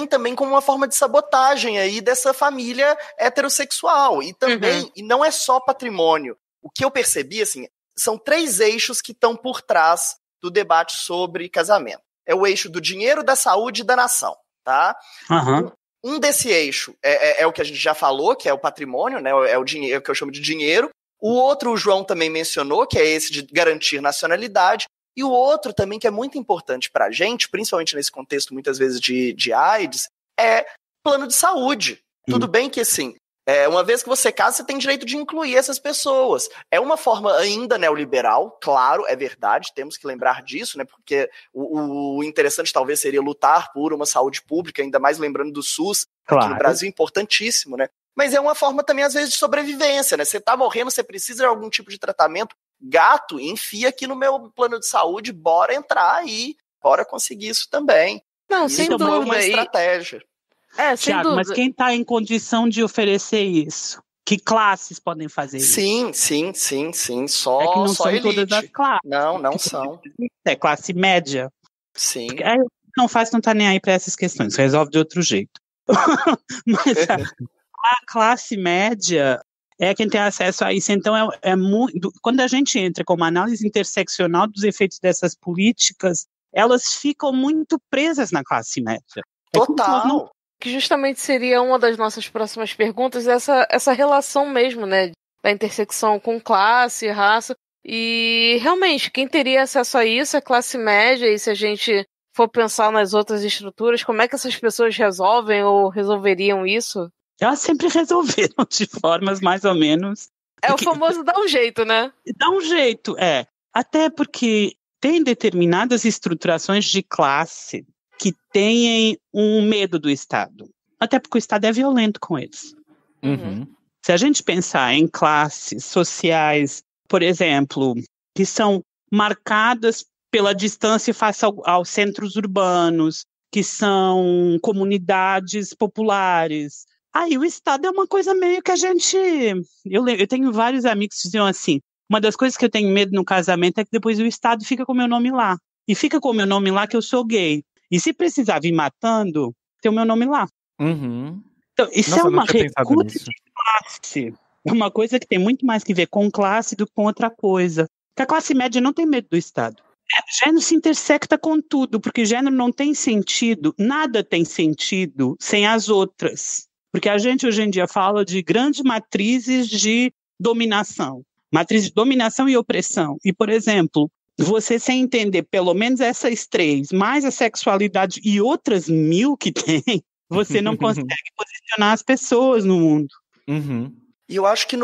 também como uma forma de sabotagem aí dessa família heterossexual. E também, e não é só patrimônio. O que eu percebi, assim, são 3 eixos que estão por trás do debate sobre casamento. É o eixo do dinheiro, da saúde e da nação, tá? Um desse eixo é o que a gente já falou, que é o patrimônio, né? É o dinheiro, é o que eu chamo de dinheiro. O outro, o João também mencionou, que é esse de garantir nacionalidade. E o outro também, que é muito importante pra gente, principalmente nesse contexto, muitas vezes, de AIDS, é plano de saúde. Tudo bem que, assim, uma vez que você casa, você tem direito de incluir essas pessoas. É uma forma ainda neoliberal, claro, é verdade, temos que lembrar disso, né? Porque o interessante talvez seria lutar por uma saúde pública, ainda mais lembrando do SUS, aqui no Brasil, importantíssimo, né? Mas é uma forma também, às vezes, de sobrevivência, né? Você tá morrendo, você precisa de algum tipo de tratamento. Gato, enfia aqui no meu plano de saúde, bora entrar aí, bora conseguir isso também. Não, isso sem dúvida. É uma estratégia. Sem Thiago, dúvida. mas quem está em condição de oferecer isso? Que classes podem fazer isso? Sim. Só, é que não só são elite. todas as classes. Não são. É classe média. Sim. Não tá nem aí para essas questões, resolve de outro jeito. Mas a classe média é quem tem acesso a isso. Então, é muito. Quando a gente entra com uma análise interseccional dos efeitos dessas políticas, elas ficam muito presas na classe média. Total. Que justamente seria uma das nossas próximas perguntas, essa relação mesmo, né, da intersecção com classe, raça, e realmente, quem teria acesso a isso é a classe média, e se a gente for pensar nas outras estruturas, como é que essas pessoas resolvem ou resolveriam isso? Elas sempre resolveram de formas mais ou menos... O famoso dá um jeito, né? Dá um jeito, Até porque tem determinadas estruturações de classe que têm um medo do Estado. Até porque o Estado é violento com eles. Se a gente pensar em classes sociais, por exemplo, que são marcadas pela distância face aos centros urbanos, que são comunidades populares, aí o Estado é uma coisa meio que a gente... Eu tenho vários amigos que diziam assim, uma das coisas que eu tenho medo no casamento é que depois o Estado fica com o meu nome lá. E fica com o meu nome lá que eu sou gay. E se precisar vir matando, tem o meu nome lá. Uhum. Então, isso Nossa, é uma eu não tinha pensado recusa nisso. de classe. É uma coisa que tem muito mais que ver com classe do que com outra coisa. Porque a classe média não tem medo do Estado. Gênero se intersecta com tudo, porque gênero não tem sentido, nada tem sentido sem as outras. Porque a gente hoje em dia fala de grandes matrizes de dominação. Matriz de dominação e opressão. E, por exemplo, você sem entender pelo menos essas 3, mais a sexualidade e outras 1000 que tem, você não consegue posicionar as pessoas no mundo. Uhum. E eu acho que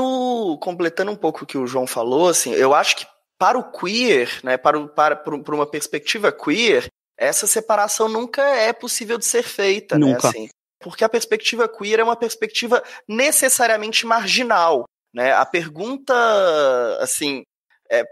completando um pouco o que o João falou, assim, eu acho que para o queer, né, para uma perspectiva queer, essa separação nunca é possível de ser feita, Nunca. né, assim, porque a perspectiva queer é uma perspectiva necessariamente marginal, né? A pergunta, assim,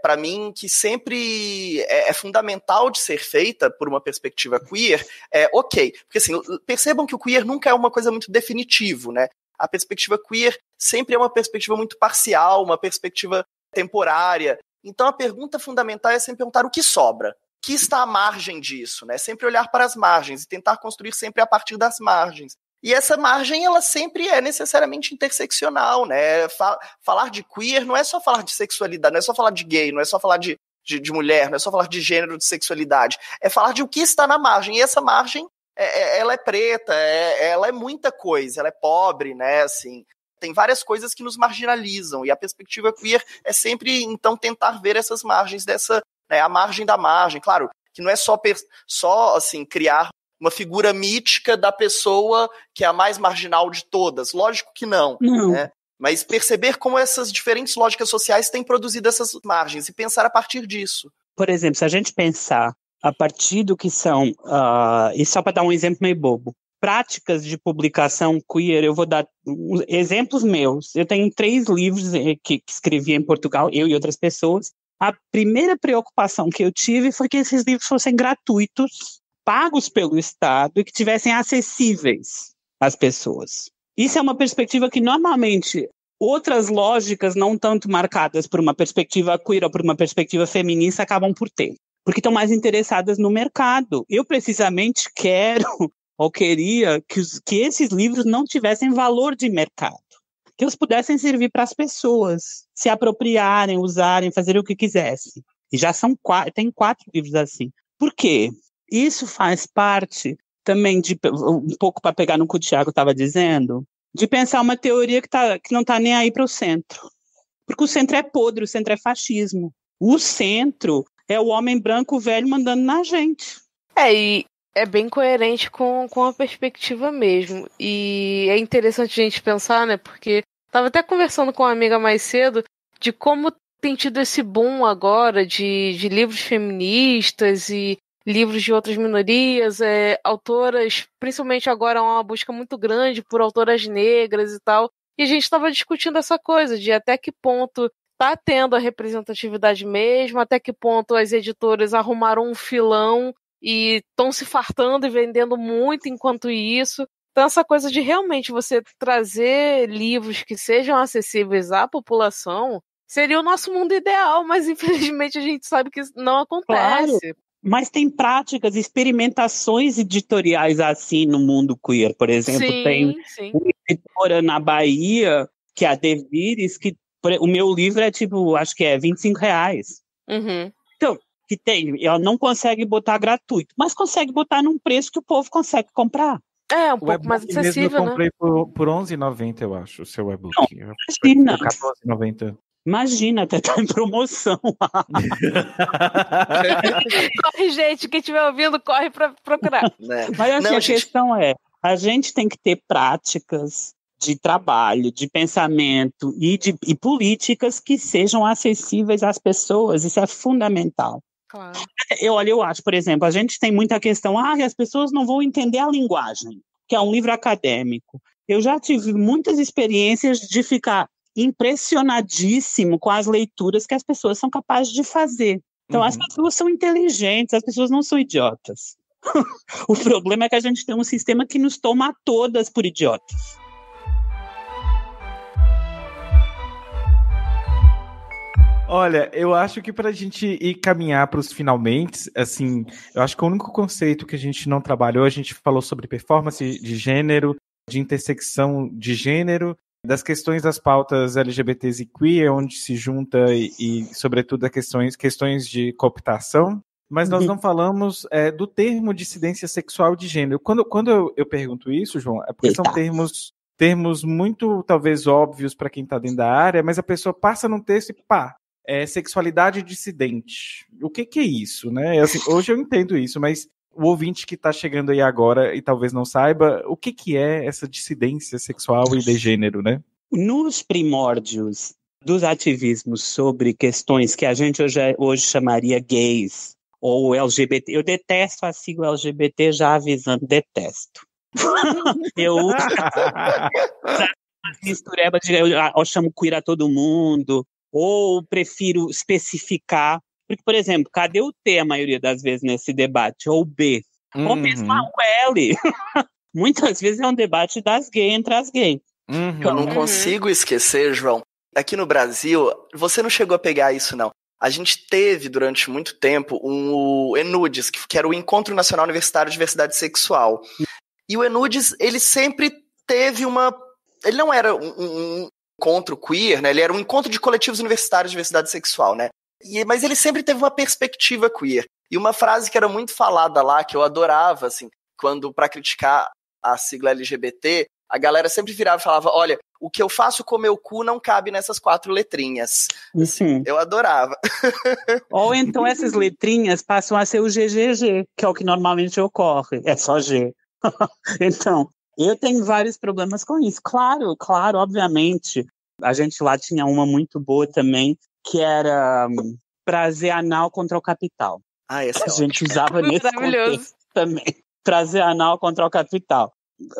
para mim, que sempre é fundamental de ser feita por uma perspectiva queer, ok, porque assim, percebam que o queer nunca é uma coisa muito definitiva, né? A perspectiva queer sempre é uma perspectiva muito parcial, uma perspectiva temporária. Então a pergunta fundamental é sempre perguntar o que sobra, o que está à margem disso, né? Sempre olhar para as margens e tentar construir sempre a partir das margens. E essa margem, ela sempre é necessariamente interseccional, né? Falar de queer não é só falar de sexualidade, não é só falar de gay, não é só falar de mulher, não é só falar de gênero, de sexualidade. É falar de o que está na margem. E essa margem, ela é preta, ela é muita coisa, ela é pobre, né? Assim, tem várias coisas que nos marginalizam. E a perspectiva queer é sempre, então, tentar ver essas margens dessa, né, a margem da margem. Claro, que não é só assim, criar uma figura mítica da pessoa que é a mais marginal de todas. Lógico que não. Né? Mas perceber como essas diferentes lógicas sociais têm produzido essas margens e pensar a partir disso. Por exemplo, se a gente pensar a partir do que são, e só para dar um exemplo meio bobo, práticas de publicação queer, eu vou dar exemplos meus. Eu tenho 3 livros que escrevi em Portugal, eu e outras pessoas. A primeira preocupação que eu tive foi que esses livros fossem gratuitos, pagos pelo Estado e que tivessem acessíveis às pessoas. Isso é uma perspectiva que normalmente outras lógicas não tanto marcadas por uma perspectiva queer ou por uma perspectiva feminista acabam por ter, porque estão mais interessadas no mercado. Eu precisamente quero ou queria que esses livros não tivessem valor de mercado, que eles pudessem servir para as pessoas se apropriarem, usarem, fazer o que quisessem. E já tem 4 livros assim. Por quê? Isso faz parte também de, um pouco para pegar no que o Thiago estava dizendo, de pensar uma teoria que não está nem aí para o centro. Porque o centro é podre, o centro é fascismo. O centro é o homem branco velho mandando na gente. E é bem coerente com a perspectiva mesmo. E é interessante a gente pensar, né? Porque estava até conversando com uma amiga mais cedo de como tem tido esse boom agora de livros feministas e livros de outras minorias, autoras, principalmente agora há uma busca muito grande por autoras negras e tal. E a gente estava discutindo essa coisa de até que ponto está tendo a representatividade mesmo, até que ponto as editoras arrumaram um filão e estão se fartando e vendendo muito enquanto isso. Então essa coisa de realmente você trazer livros que sejam acessíveis à população seria o nosso mundo ideal, mas infelizmente a gente sabe que isso não acontece. Claro. Mas tem práticas, experimentações editoriais assim no mundo queer. Por exemplo, tem uma editora na Bahia, que é a Devires, que o meu livro é tipo, acho que é R$25. Uhum. Então, que tem, ela não consegue botar gratuito, mas consegue botar num preço que o povo consegue comprar. Um pouco mais acessível, eu comprei por R$11,90, eu acho, o seu e-book. Não, imagina. Por R$14,90. Imagina, até tá em promoção. Corre, gente, quem estiver ouvindo, corre para procurar. Mas assim, a questão é, a gente tem que ter práticas de trabalho, de pensamento e políticas que sejam acessíveis às pessoas. Isso é fundamental. Claro. Eu acho, por exemplo, a gente tem muita questão, as pessoas não vão entender a linguagem, que é um livro acadêmico. Eu já tive muitas experiências de ficar impressionadíssimo com as leituras que as pessoas são capazes de fazer. Então, as pessoas são inteligentes, as pessoas não são idiotas. O problema é que a gente tem um sistema que nos toma todas por idiotas. Olha, eu acho que pra gente ir caminhar pros finalmente, assim, eu acho que o único conceito que a gente não trabalhou, a gente falou sobre performance de gênero, de intersecção de gênero, das questões das pautas LGBTs e queer, onde se junta sobretudo, questões de cooptação, mas nós não falamos do termo dissidência sexual de gênero. Quando eu pergunto isso, João, é porque são termos muito, talvez, óbvios para quem está dentro da área, mas a pessoa passa num texto e pá, sexualidade dissidente. O que é isso, né? Assim, hoje eu entendo isso, mas o ouvinte que está chegando aí agora e talvez não saiba, o que é essa dissidência sexual e de gênero, né? Nos primórdios dos ativismos sobre questões que a gente hoje chamaria gays ou LGBT, eu detesto a sigla LGBT, já avisando, detesto. Eu mistureba, eu chamo queer a todo mundo, ou prefiro especificar, porque, por exemplo, cadê o T a maioria das vezes nesse debate? Ou o B? Ou mesmo o L. Muitas vezes é um debate das gays entre as gays. Eu não consigo esquecer, João, aqui no Brasil, você não chegou a pegar isso, não. A gente teve, durante muito tempo, o ENUDES, que era o Encontro Nacional Universitário de Diversidade Sexual. E o ENUDES, ele sempre teve ele não era um encontro queer, né? Ele era um encontro de coletivos universitários de diversidade sexual, né? Mas ele sempre teve uma perspectiva queer. E uma frase que era muito falada lá, que eu adorava, assim, quando, para criticar a sigla LGBT, a galera sempre virava e falava, olha, o que eu faço com meu cu não cabe nessas 4 letrinhas. Assim, eu adorava. Ou então essas letrinhas passam a ser o GGG, que é o que normalmente ocorre. É só G. Então, eu tenho vários problemas com isso. Claro, obviamente. A gente lá tinha uma muito boa também, que era prazer anal contra o capital. Esse a gente usava nesse contexto também. Prazer anal contra o capital.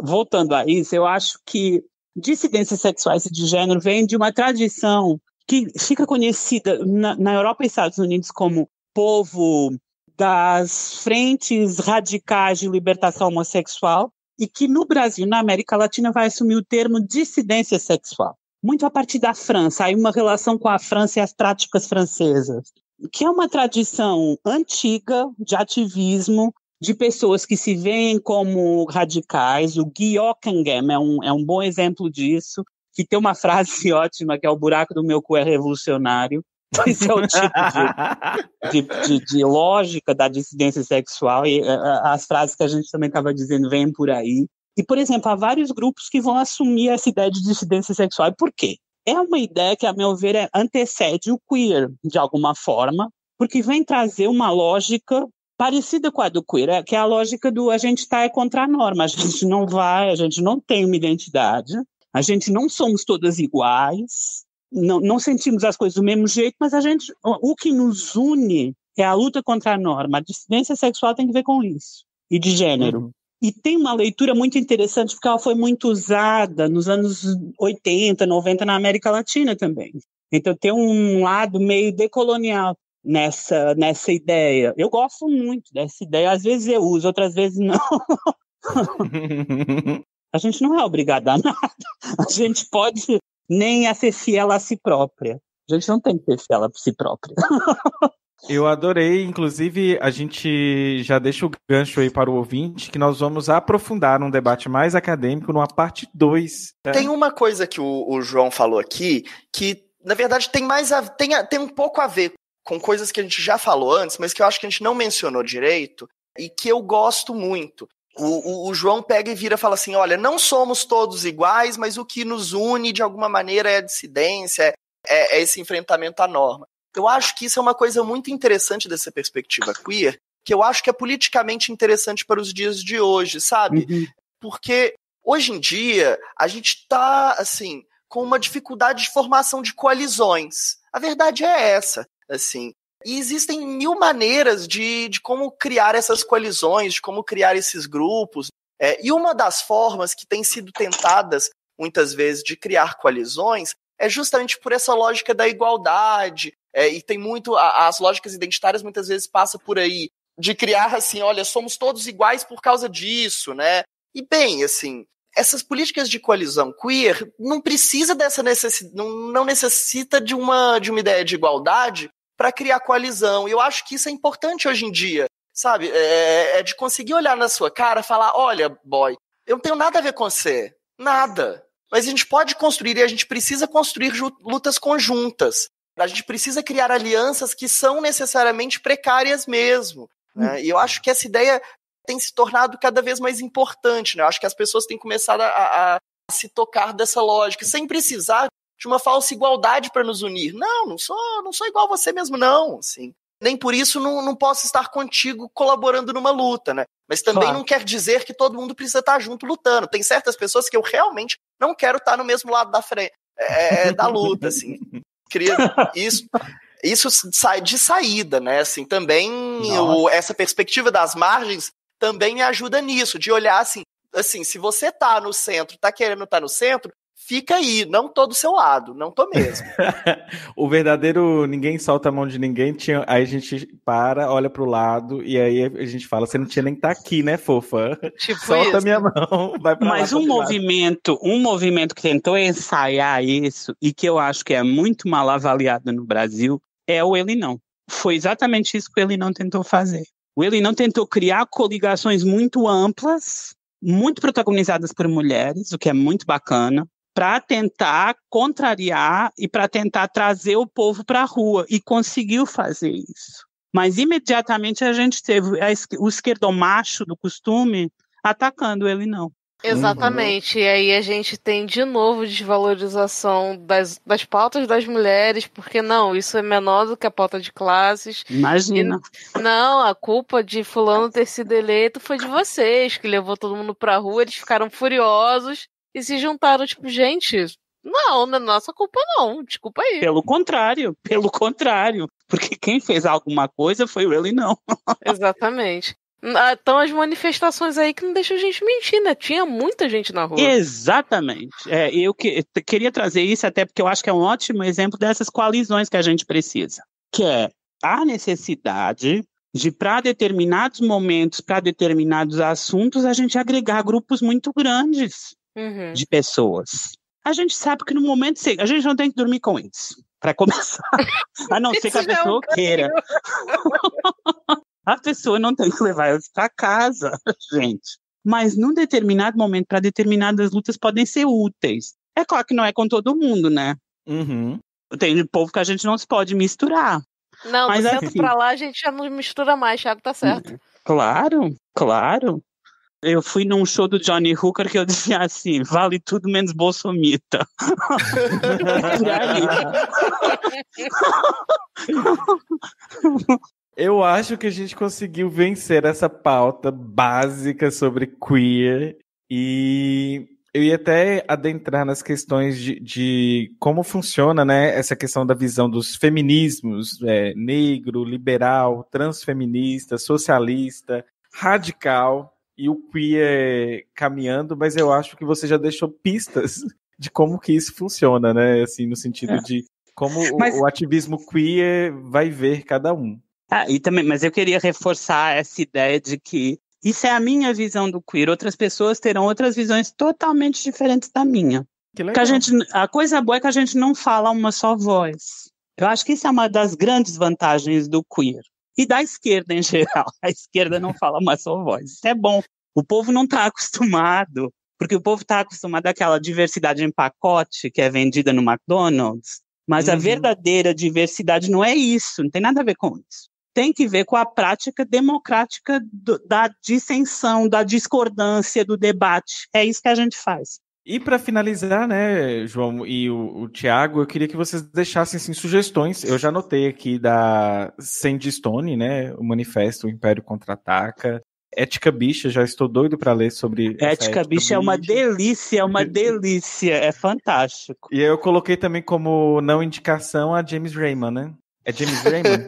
Voltando a isso, eu acho que dissidências sexuais e de gênero vem de uma tradição que fica conhecida na Europa e Estados Unidos como povo das frentes radicais de libertação homossexual, e que no Brasil, na América Latina, vai assumir o termo dissidência sexual. Muito a partir da França, aí uma relação com a França e as práticas francesas, que é uma tradição antiga de ativismo de pessoas que se veem como radicais. O Guy Ockenham é um bom exemplo disso, que tem uma frase ótima, que é o buraco do meu cu é revolucionário. Esse é o tipo de lógica da dissidência sexual, e as frases que a gente também estava dizendo vêm por aí. E, por exemplo, há vários grupos que vão assumir essa ideia de dissidência sexual. E por quê? É uma ideia que, a meu ver, antecede o queer, de alguma forma, porque vem trazer uma lógica parecida com a do queer, que é a lógica do a gente está contra a norma, a gente não tem uma identidade, a gente não somos todas iguais, não sentimos as coisas do mesmo jeito, mas o que nos une é a luta contra a norma. A dissidência sexual tem que ver com isso, e de gênero. E tem uma leitura muito interessante, porque ela foi muito usada nos anos 80, 90 na América Latina também. Então tem um lado meio decolonial nessa ideia. Eu gosto muito dessa ideia. Às vezes eu uso, outras vezes não. A gente não é obrigado a nada. A gente pode nem a ser fiel a si própria. A gente não tem que ser fiel a si própria. Eu adorei, inclusive a gente já deixa o gancho aí para o ouvinte, que nós vamos aprofundar num debate mais acadêmico numa parte 2. Tá? Tem uma coisa que o João falou aqui, que na verdade tem um pouco a ver com coisas que a gente já falou antes, mas que eu acho que a gente não mencionou direito, e que eu gosto muito. O João pega e vira e fala assim, olha, não somos todos iguais, mas o que nos une de alguma maneira é a dissidência, é esse enfrentamento à norma. Eu acho que isso é uma coisa muito interessante dessa perspectiva queer, que eu acho que é politicamente interessante para os dias de hoje, sabe? Porque hoje em dia a gente tá, assim, com uma dificuldade de formação de coalizões. A verdade é essa, assim. E existem 1000 maneiras de como criar essas coalizões, de como criar esses grupos. E uma das formas que tem sido tentadas, muitas vezes, de criar coalizões é justamente por essa lógica da igualdade. E tem muito... As lógicas identitárias muitas vezes passam por aí, de criar assim, olha, somos todos iguais por causa disso, né? E bem, assim, essas políticas de coalizão queer não precisa dessa não necessita de uma ideia de igualdade para criar coalizão. E eu acho que isso é importante hoje em dia, sabe? É de conseguir olhar na sua cara e falar, olha, boy, eu não tenho nada a ver com você. Nada. Mas a gente pode construir e a gente precisa construir lutas conjuntas. A gente precisa criar alianças que são necessariamente precárias mesmo. Né? E eu acho que essa ideia tem se tornado cada vez mais importante. Né? Eu acho que as pessoas têm começado a se tocar dessa lógica, sem precisar de uma falsa igualdade para nos unir. Não sou igual a você mesmo, não. Assim. Nem por isso não posso estar contigo colaborando numa luta. Né? Mas também não quer dizer que todo mundo precisa estar junto lutando. Tem certas pessoas que eu realmente não quero estar no mesmo lado da frente, da luta. Assim. Isso sai de saída, né? Assim, também essa perspectiva das margens também me ajuda nisso, de olhar assim, se você tá no centro, tá querendo estar no centro, fica aí, não tô do seu lado, não tô mesmo. O verdadeiro ninguém solta a mão de ninguém, aí a gente olha pro lado e aí a gente fala, você não tinha nem que tá aqui, né, fofa? Tipo solta isso. minha mão, vai pra Mas lá, um movimento que tentou ensaiar isso e que eu acho que é muito mal avaliado no Brasil é o Ele Não. Foi exatamente isso que o Ele Não tentou fazer. O Ele Não tentou criar coligações muito amplas, muito protagonizadas por mulheres, o que é muito bacana, para tentar contrariar e para tentar trazer o povo para a rua, e conseguiu fazer isso. Mas imediatamente a gente teve o esquerdomacho do costume atacando Ele Não. Exatamente, e aí a gente tem de novo desvalorização das pautas das mulheres, porque não, isso é menor do que a pauta de classes. Imagina. Não, a culpa de fulano ter sido eleito foi de vocês, que levou todo mundo pra rua, eles ficaram furiosos e se juntaram, tipo, gente, não é nossa culpa não, desculpa aí. Pelo contrário, porque quem fez alguma coisa foi o Ele Não. Exatamente. Então as manifestações aí que não deixam a gente mentir, né? Tinha muita gente na rua. Exatamente. Eu queria trazer isso até porque eu acho que é um ótimo exemplo dessas coalizões que a gente precisa, que é a necessidade de, para determinados momentos, para determinados assuntos, a gente agregar grupos muito grandes de pessoas. A gente sabe que no momento a gente não tem que dormir com eles, para começar. A não ser que a pessoa queira. A pessoa não tem que levar eles para casa, gente. Mas num determinado momento, para determinadas lutas, podem ser úteis. É claro que não é com todo mundo, né? Tem povo que a gente não se pode misturar. Não, mas do centro pra lá a gente já não mistura mais, Thiago, tá certo. Claro. Eu fui num show do Johnny Hooker que eu dizia assim, vale tudo menos bolsomita. Eu acho que a gente conseguiu vencer essa pauta básica sobre queer e eu ia até adentrar nas questões de como funciona, né, essa questão da visão dos feminismos, negro, liberal, transfeminista, socialista, radical e o queer caminhando, mas eu acho que você já deixou pistas de como que isso funciona, né, assim, no sentido de como o ativismo queer vai ver cada um. E também, mas eu queria reforçar essa ideia de que isso é a minha visão do queer, outras pessoas terão outras visões totalmente diferentes da minha. Que legal. A coisa boa é que a gente não fala uma só voz. Eu acho que isso é uma das grandes vantagens do queer. E da esquerda em geral. A esquerda não fala uma só voz. Isso é bom. O povo não está acostumado, porque o povo está acostumado àquela diversidade em pacote que é vendida no McDonald's, mas a verdadeira diversidade não é isso, não tem nada a ver com isso. Tem que ver com a prática democrática da dissensão, da discordância, do debate. É isso que a gente faz. E para finalizar, né, João e o Thiago, eu queria que vocês deixassem assim, sugestões. Eu já anotei aqui da Sandy Stone, né, o manifesto O Império Contra-Ataca. Ética Bicha, já estou doido para ler sobre Ética Bicha. É uma delícia, é fantástico. E eu coloquei também como não indicação a James Raymond, né? É James Raymond?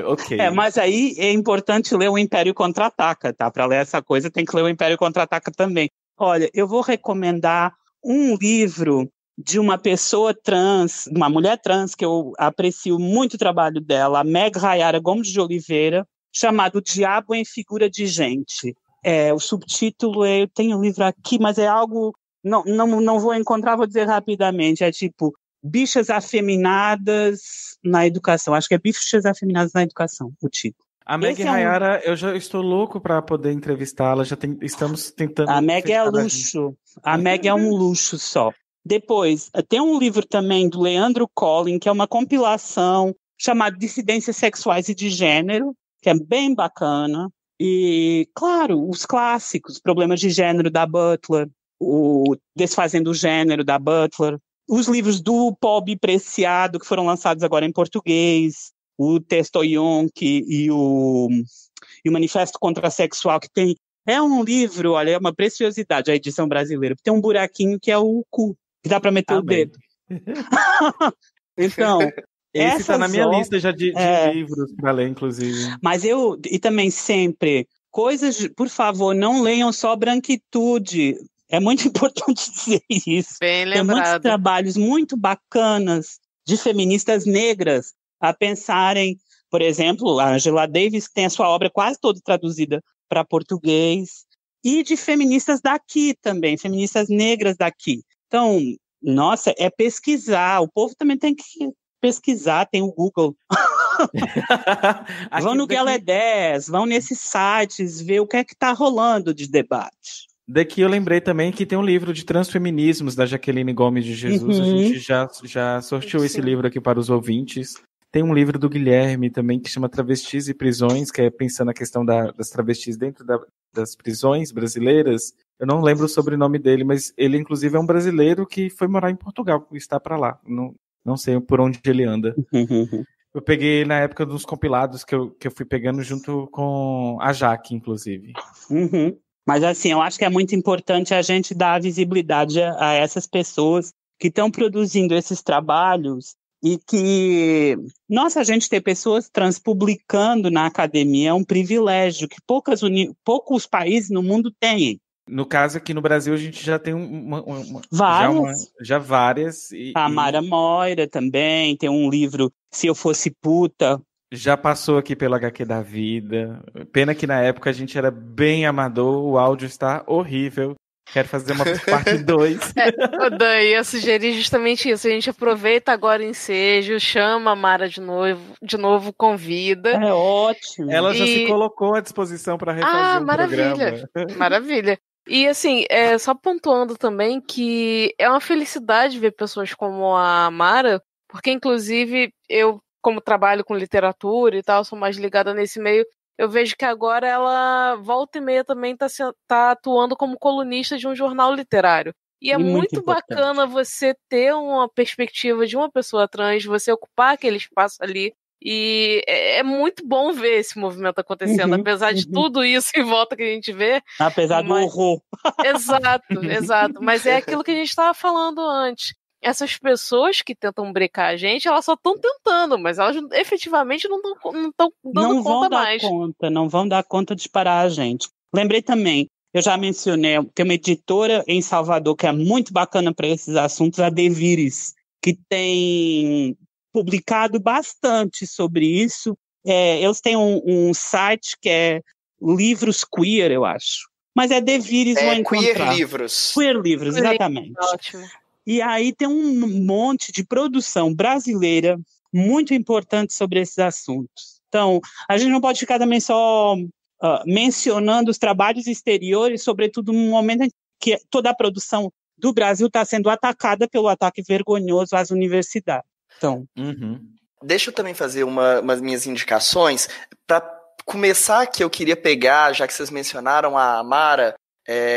Ok. Mas aí é importante ler o Império Contra-Ataca, tá? Para ler essa coisa tem que ler o Império Contra-Ataca também. Olha, eu vou recomendar um livro de uma pessoa trans, uma mulher trans, que eu aprecio muito o trabalho dela, a Meg Rayara Gomes de Oliveira, chamado Diabo em Figura de Gente. O subtítulo eu tenho o livro aqui, mas é algo, não vou encontrar, vou dizer rapidamente, é tipo Bichas Afeminadas na Educação, acho que é Bichas Afeminadas na Educação, o título. A Meg Hayara, eu já estou louco para poder entrevistá-la, estamos tentando... A Meg é luxo, a Meg é um luxo só. Depois, tem um livro também do Leandro Collin, que é uma compilação chamada Dissidências Sexuais e de Gênero, que é bem bacana. E, claro, os clássicos, Problemas de Gênero, da Butler, o Desfazendo o Gênero, da Butler, os livros do Paul B. Preciado, que foram lançados agora em português, o Texto Yonk e o Manifesto Contrasexual, que tem... É um livro, olha, é uma preciosidade a edição brasileira, tem um buraquinho que é o cu, que dá para meter o dedo. Então... Esse está na minha lista já de livros para ler, inclusive. Mas e também sempre, por favor, não leiam só Branquitude. É muito importante dizer isso. Bem lembrado. Tem muitos trabalhos muito bacanas de feministas negras a pensarem, por exemplo, a Angela Davis, que tem a sua obra quase toda traduzida para português, e de feministas daqui também, feministas negras daqui. Então, nossa, é pesquisar. O povo também tem que pesquisar, tem o Google. Vão no Gala 10, vão nesses sites, ver o que é que está rolando de debate. Daqui eu lembrei também que tem um livro de transfeminismos da Jaqueline Gomes de Jesus. A gente já sorteou esse livro aqui para os ouvintes. Tem um livro do Guilherme também que chama Travestis e Prisões, que é pensando a questão das travestis dentro das prisões brasileiras. Eu não lembro o sobrenome dele, mas ele inclusive é um brasileiro que foi morar em Portugal, está para lá. Não sei por onde ele anda. Eu peguei na época dos compilados que eu fui pegando junto com a Jaque, inclusive. Mas assim, eu acho que é muito importante a gente dar visibilidade a essas pessoas que estão produzindo esses trabalhos e que, nossa, a gente ter pessoas trans publicando na academia é um privilégio que poucos países no mundo têm. No caso, aqui no Brasil, a gente já tem várias. Já várias. A Mara Moira também tem um livro, Se Eu Fosse Puta. Já passou aqui pelo HQ da Vida. Pena que na época a gente era bem amador, o áudio está horrível. Quero fazer uma parte 2. Dan, eu sugeri justamente isso. A gente aproveita agora o ensejo, chama a Mara de novo, convida. É ótimo. Ela já se colocou à disposição para refazer o programa. Maravilha. E assim, só pontuando também que é uma felicidade ver pessoas como a Mara, porque inclusive eu, como trabalho com literatura e tal, sou mais ligada nesse meio, eu vejo que agora ela, volta e meia, também tá atuando como colunista de um jornal literário. E é muito bacana você ter uma perspectiva de uma pessoa trans, você ocupar aquele espaço ali. E é muito bom ver esse movimento acontecendo, apesar de tudo isso em volta que a gente vê. Apesar do horror. Exato. Mas é aquilo que a gente estava falando antes. Essas pessoas que tentam brecar a gente, elas só estão tentando, mas elas efetivamente não estão dando conta mais. Não vão dar conta de parar a gente. Lembrei também, eu já mencionei, tem uma editora em Salvador que é muito bacana para esses assuntos, a Devires, que tem publicado bastante sobre isso. Eles têm um site que é Livros Queer, eu acho. Mas é Devires, vou encontrar. Queer Livros. Queer Livros, exatamente. Ótimo. E aí tem um monte de produção brasileira muito importante sobre esses assuntos. Então, a gente não pode ficar também só mencionando os trabalhos exteriores, sobretudo no momento em que toda a produção do Brasil está sendo atacada pelo ataque vergonhoso às universidades. Então, Deixa eu também fazer umas minhas indicações. Para começar, que eu queria pegar, já que vocês mencionaram a Amara,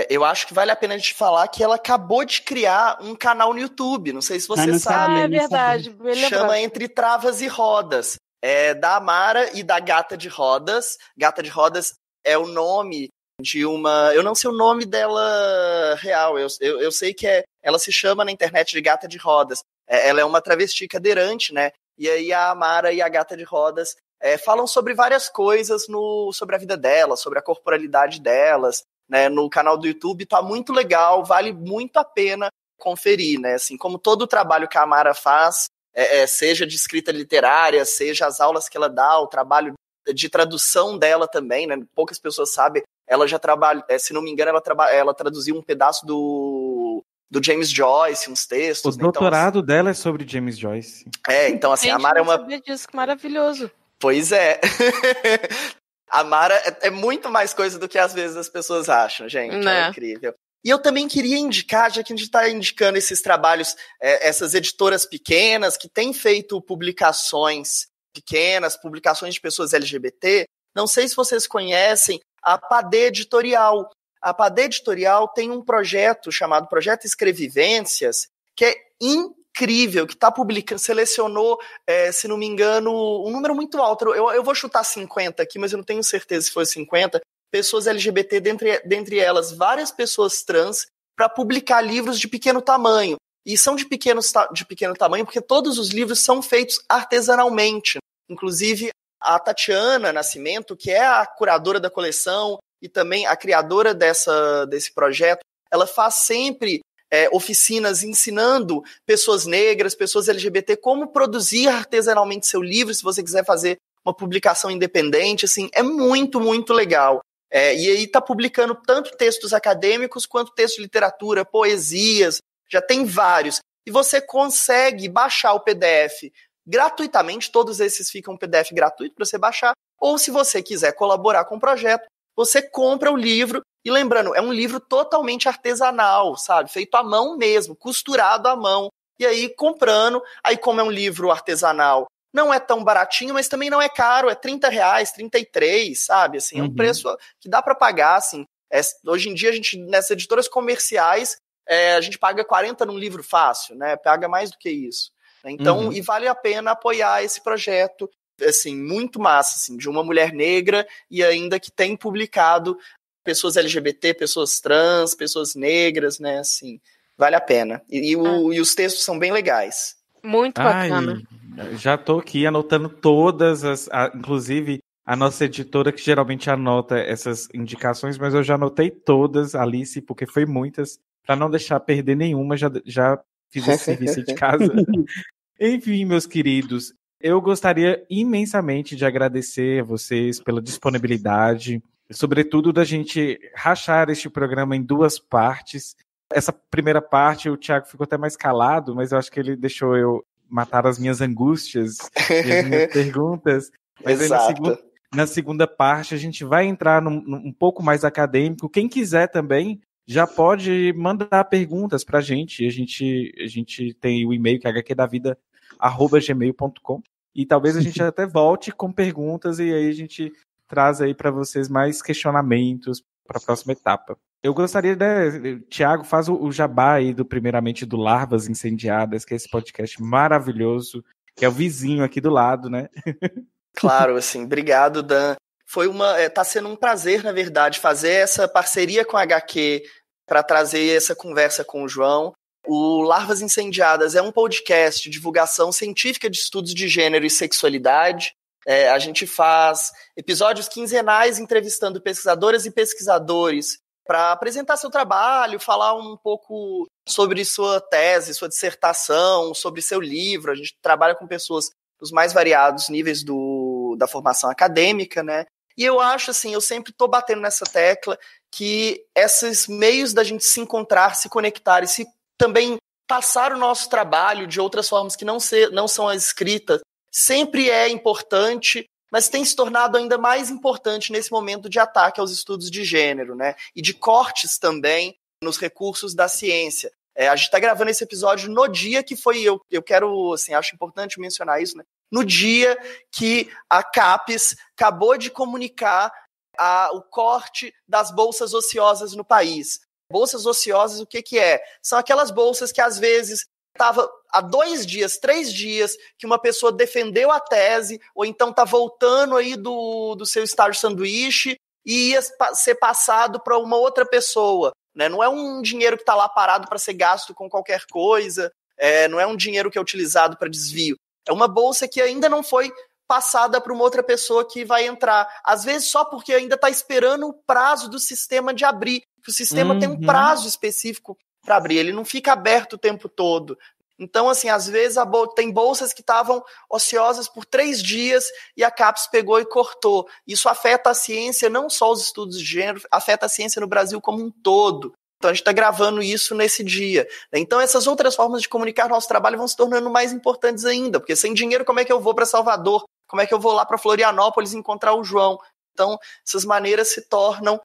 eu acho que vale a pena a gente falar que ela acabou de criar um canal no YouTube. Não sei se você sabe. É verdade. Chama Entre Travas e Rodas. É da Amara e da Gata de Rodas. Gata de Rodas é o nome de uma... Eu não sei o nome dela real. Eu sei que ela se chama na internet de Gata de Rodas. Ela é uma travesti cadeirante, né? E aí a Amara e a Gata de Rodas falam sobre várias coisas sobre a vida delas, sobre a corporalidade delas, né? No canal do YouTube tá muito legal, vale muito a pena conferir, né? Assim, como todo o trabalho que a Amara faz, seja de escrita literária, seja as aulas que ela dá, o trabalho de tradução dela também, né? Poucas pessoas sabem Ela já trabalha, se não me engano, ela traduziu um pedaço do James Joyce, uns textos. O doutorado dela é sobre James Joyce. Então assim, a Mara é uma... Eu não sabia disso, que maravilhoso. Pois é. A Mara é muito mais coisa do que às vezes as pessoas acham, gente. É incrível. E eu também queria indicar, já que a gente está indicando esses trabalhos, essas editoras pequenas que têm feito publicações pequenas, publicações de pessoas LGBT, não sei se vocês conhecem a Padê Editorial. A Padê Editorial tem um projeto chamado Projeto Escrevivências, que é incrível, que está publicando, selecionou, se não me engano, um número muito alto. Eu vou chutar 50 aqui, mas eu não tenho certeza se foi 50, pessoas LGBT, dentre elas várias pessoas trans, para publicar livros de pequeno tamanho. E são de pequeno tamanho porque todos os livros são feitos artesanalmente. Inclusive, a Tatiana Nascimento, que é a curadora da coleção e também a criadora desse projeto, ela faz sempre oficinas ensinando pessoas negras, pessoas LGBT, como produzir artesanalmente seu livro, se você quiser fazer uma publicação independente, assim, é muito, muito legal. E aí está publicando tanto textos acadêmicos quanto textos de literatura, poesias, já tem vários. E você consegue baixar o PDF gratuitamente, todos esses ficam PDF gratuito para você baixar, ou se você quiser colaborar com o projeto, você compra o livro, e lembrando, é um livro totalmente artesanal, sabe? Feito à mão mesmo, costurado à mão. E aí, comprando, aí como é um livro artesanal, não é tão baratinho, mas também não é caro, é R$30, R$33, sabe? Assim, é um preço que dá para pagar, assim. Hoje em dia, a gente, nessas editoras comerciais, a gente paga 40 num livro fácil, né? Paga mais do que isso. Então, e vale a pena apoiar esse projeto, assim, muito massa, assim, de uma mulher negra e ainda que tem publicado pessoas LGBT, pessoas trans, pessoas negras, né? Assim, vale a pena. E os textos são bem legais. Muito bacana. Já tô aqui anotando todas inclusive a nossa editora que geralmente anota essas indicações, mas eu já anotei todas, Alice, porque foi muitas, para não deixar perder nenhuma, já fiz esse serviço de casa. Enfim, meus queridos, eu gostaria imensamente de agradecer a vocês pela disponibilidade, sobretudo da gente rachar este programa em 2 partes. Essa primeira parte, o Thiago ficou até mais calado, mas eu acho que ele deixou eu matar as minhas angústias e as minhas perguntas. Mas Exato. aí na segunda parte a gente vai entrar um pouco mais acadêmico. Quem quiser também já pode mandar perguntas pra gente. A gente tem o e-mail que é hqdavida@gmail.com e talvez a gente até volte com perguntas e aí a gente traz aí para vocês mais questionamentos para a próxima etapa. Eu gostaria, né, Thiago, faz o jabá aí primeiramente do Larvas Incendiadas, que é esse podcast maravilhoso, que é o vizinho aqui do lado, né? Claro, assim, obrigado, Dan. Tá sendo um prazer, na verdade, fazer essa parceria com a HQ para trazer essa conversa com o João. O Larvas Incendiadas é um podcast de divulgação científica de estudos de gênero e sexualidade. A gente faz episódios quinzenais entrevistando pesquisadoras e pesquisadores para apresentar seu trabalho, falar um pouco sobre sua tese, sua dissertação, sobre seu livro. A gente trabalha com pessoas dos mais variados níveis da formação acadêmica, né? E eu acho, assim, eu sempre estou batendo nessa tecla que esses meios da gente se encontrar, se conectar e se também passar o nosso trabalho de outras formas que não são as escritas, sempre é importante, mas tem se tornado ainda mais importante nesse momento de ataque aos estudos de gênero, né? E de cortes também nos recursos da ciência. A gente está gravando esse episódio no dia que foi, eu quero, assim, acho importante mencionar isso, né? No dia que a CAPES acabou de comunicar o corte das bolsas ociosas no país. Bolsas ociosas, o que é? São aquelas bolsas que às vezes estava há 2 dias, 3 dias, que uma pessoa defendeu a tese, ou então está voltando aí do seu estágio sanduíche e ia ser passado para uma outra pessoa. Né? Não é um dinheiro que está lá parado para ser gasto com qualquer coisa, não é um dinheiro que é utilizado para desvio. É uma bolsa que ainda não foi passada para uma outra pessoa que vai entrar. Às vezes só porque ainda está esperando o prazo do sistema de abrir. O sistema tem um prazo específico para abrir, ele não fica aberto o tempo todo. Então, assim, às vezes tem bolsas que estavam ociosas por 3 dias e a CAPES pegou e cortou. Isso afeta a ciência, não só os estudos de gênero, afeta a ciência no Brasil como um todo. Então, a gente está gravando isso nesse dia. Então, essas outras formas de comunicar nosso trabalho vão se tornando mais importantes ainda, porque sem dinheiro, como é que eu vou para Salvador? Como é que eu vou lá para Florianópolis encontrar o João? Então, essas maneiras se tornam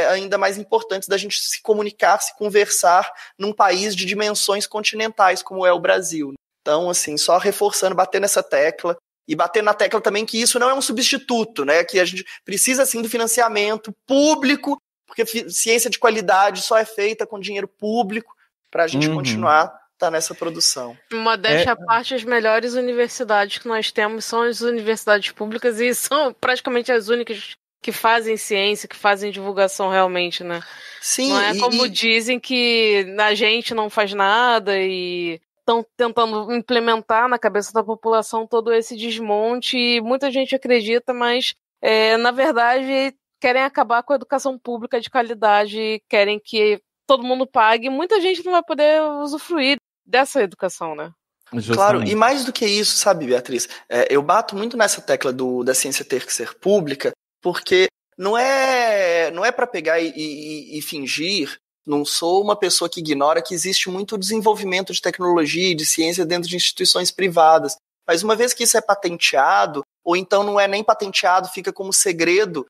ainda mais importantes da gente se comunicar, se conversar num país de dimensões continentais como é o Brasil. Então, assim, só reforçando, bater nessa tecla e bater na tecla também que isso não é um substituto, né? Que a gente precisa, sim, do financiamento público, porque ciência de qualidade só é feita com dinheiro público para a gente continuar nessa produção. Modéstia à parte, as melhores universidades que nós temos são as universidades públicas e são praticamente as únicas que fazem ciência, que fazem divulgação realmente, né? Sim. Não é como dizem que a gente não faz nada e estão tentando implementar na cabeça da população todo esse desmonte e muita gente acredita, mas na verdade querem acabar com a educação pública de qualidade, querem que todo mundo pague e muita gente não vai poder usufruir dessa educação, né? Justamente. Claro, e mais do que isso, sabe, Beatriz, eu bato muito nessa tecla da ciência ter que ser pública, porque não é para pegar e fingir, não sou uma pessoa que ignora que existe muito desenvolvimento de tecnologia e de ciência dentro de instituições privadas, mas uma vez que isso é patenteado, ou então não é nem patenteado, fica como segredo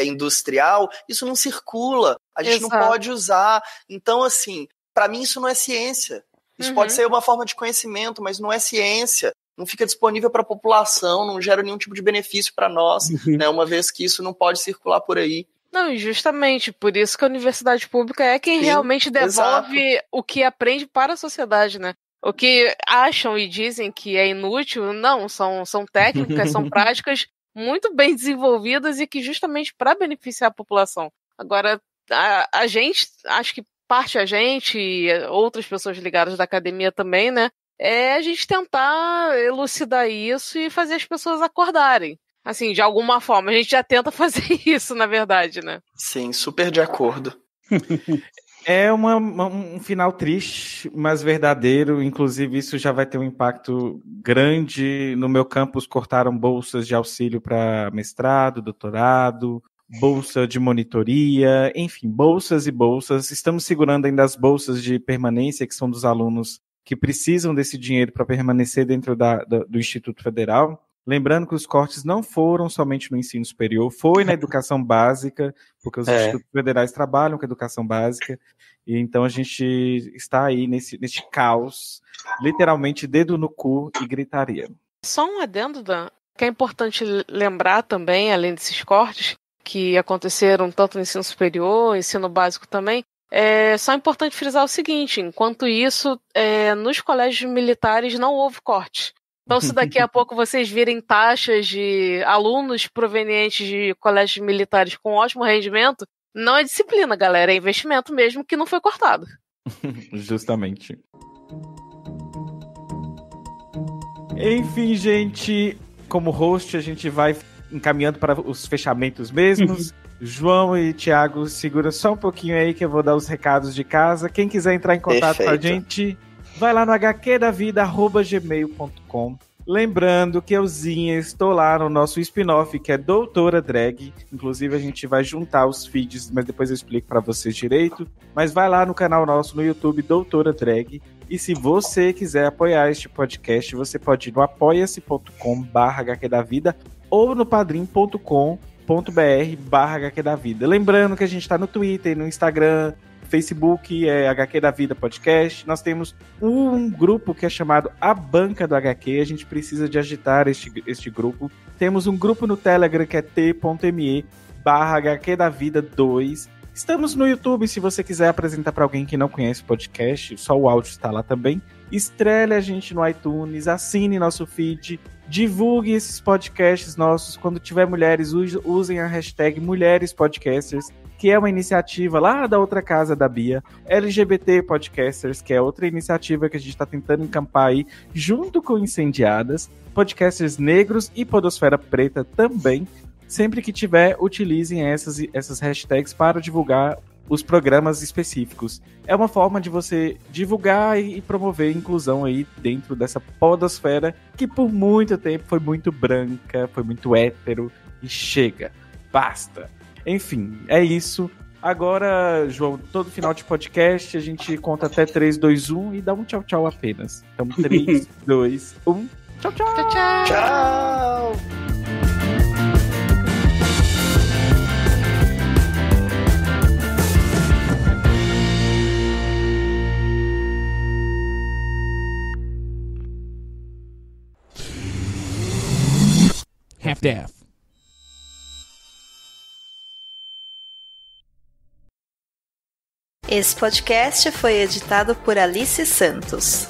industrial, isso não circula, a gente não pode usar, então assim, para mim isso não é ciência, isso pode ser uma forma de conhecimento, mas não é ciência. Não fica disponível para a população, não gera nenhum tipo de benefício para nós, né, uma vez que isso não pode circular por aí. Não, e justamente por isso que a universidade pública é quem realmente devolve o que aprende para a sociedade, né? O que acham e dizem que é inútil, não, são técnicas, são práticas muito bem desenvolvidas e que justamente para beneficiar a população. Agora, a gente, acho que parte a gente e outras pessoas ligadas da academia também, né? É a gente tentar elucidar isso e fazer as pessoas acordarem. Assim, de alguma forma. A gente já tenta fazer isso, na verdade, né? Sim, super de acordo. É um final triste, mas verdadeiro. Inclusive, isso já vai ter um impacto grande. No meu campus, cortaram bolsas de auxílio para mestrado, doutorado, bolsa de monitoria, enfim, bolsas e bolsas. Estamos segurando ainda as bolsas de permanência, que são dos alunos que precisam desse dinheiro para permanecer dentro do Instituto Federal. Lembrando que os cortes não foram somente no ensino superior, foi na educação básica, porque os institutos federais trabalham com educação básica, e então a gente está aí neste caos, literalmente dedo no cu e gritaria. Só um adendo, Dan, que é importante lembrar também, além desses cortes, que aconteceram tanto no ensino superior, ensino básico também, é só importante frisar o seguinte, enquanto isso, nos colégios militares não houve corte. Então, se daqui a pouco vocês virem taxas de alunos provenientes de colégios militares com ótimo rendimento, não é disciplina, galera, é investimento mesmo que não foi cortado. Justamente. Enfim, gente, como host, a gente vai encaminhando para os fechamentos mesmos. João e Thiago, segura só um pouquinho aí que eu vou dar os recados de casa. Quem quiser entrar em contato com a gente, vai lá no hqdavida@gmail.com. Lembrando que euzinha, estou lá no nosso spin-off, que é Doutora Drag. Inclusive, a gente vai juntar os feeds, mas depois eu explico para vocês direito. Mas vai lá no canal nosso no YouTube, Doutora Drag. E se você quiser apoiar este podcast, você pode ir no apoia-se.com/hqdavida ou no padrim.com.br/hqdavida. Lembrando que a gente está no Twitter, no Instagram, Facebook, HQ da Vida Podcast. Nós temos um grupo que é chamado A Banca do HQ. A gente precisa de agitar este grupo. Temos um grupo no Telegram que é t.me/HQ da Vida 2. Estamos no YouTube, se você quiser apresentar para alguém que não conhece o podcast, só o áudio está lá também. Estrele a gente no iTunes, assine nosso feed, divulgue esses podcasts nossos. Quando tiver mulheres, usem a hashtag MulheresPodcasters, que é uma iniciativa lá da outra casa da Bia, LGBT Podcasters, que é outra iniciativa que a gente está tentando encampar aí, junto com Incendiadas, podcasters negros e Podosfera Preta também. Sempre que tiver, utilizem essas hashtags para divulgar os programas específicos. É uma forma de você divulgar e promover a inclusão aí dentro dessa podosfera que por muito tempo foi muito branca, foi muito hétero, e chega, basta. Enfim, é isso. Agora, João, todo final de podcast a gente conta até 3, 2, 1 e dá um tchau, tchau apenas. Então, 3, 2, 1, tchau, tchau! Tchau, tchau! Tchau! Half-Death. Esse podcast foi editado por Alice Santos.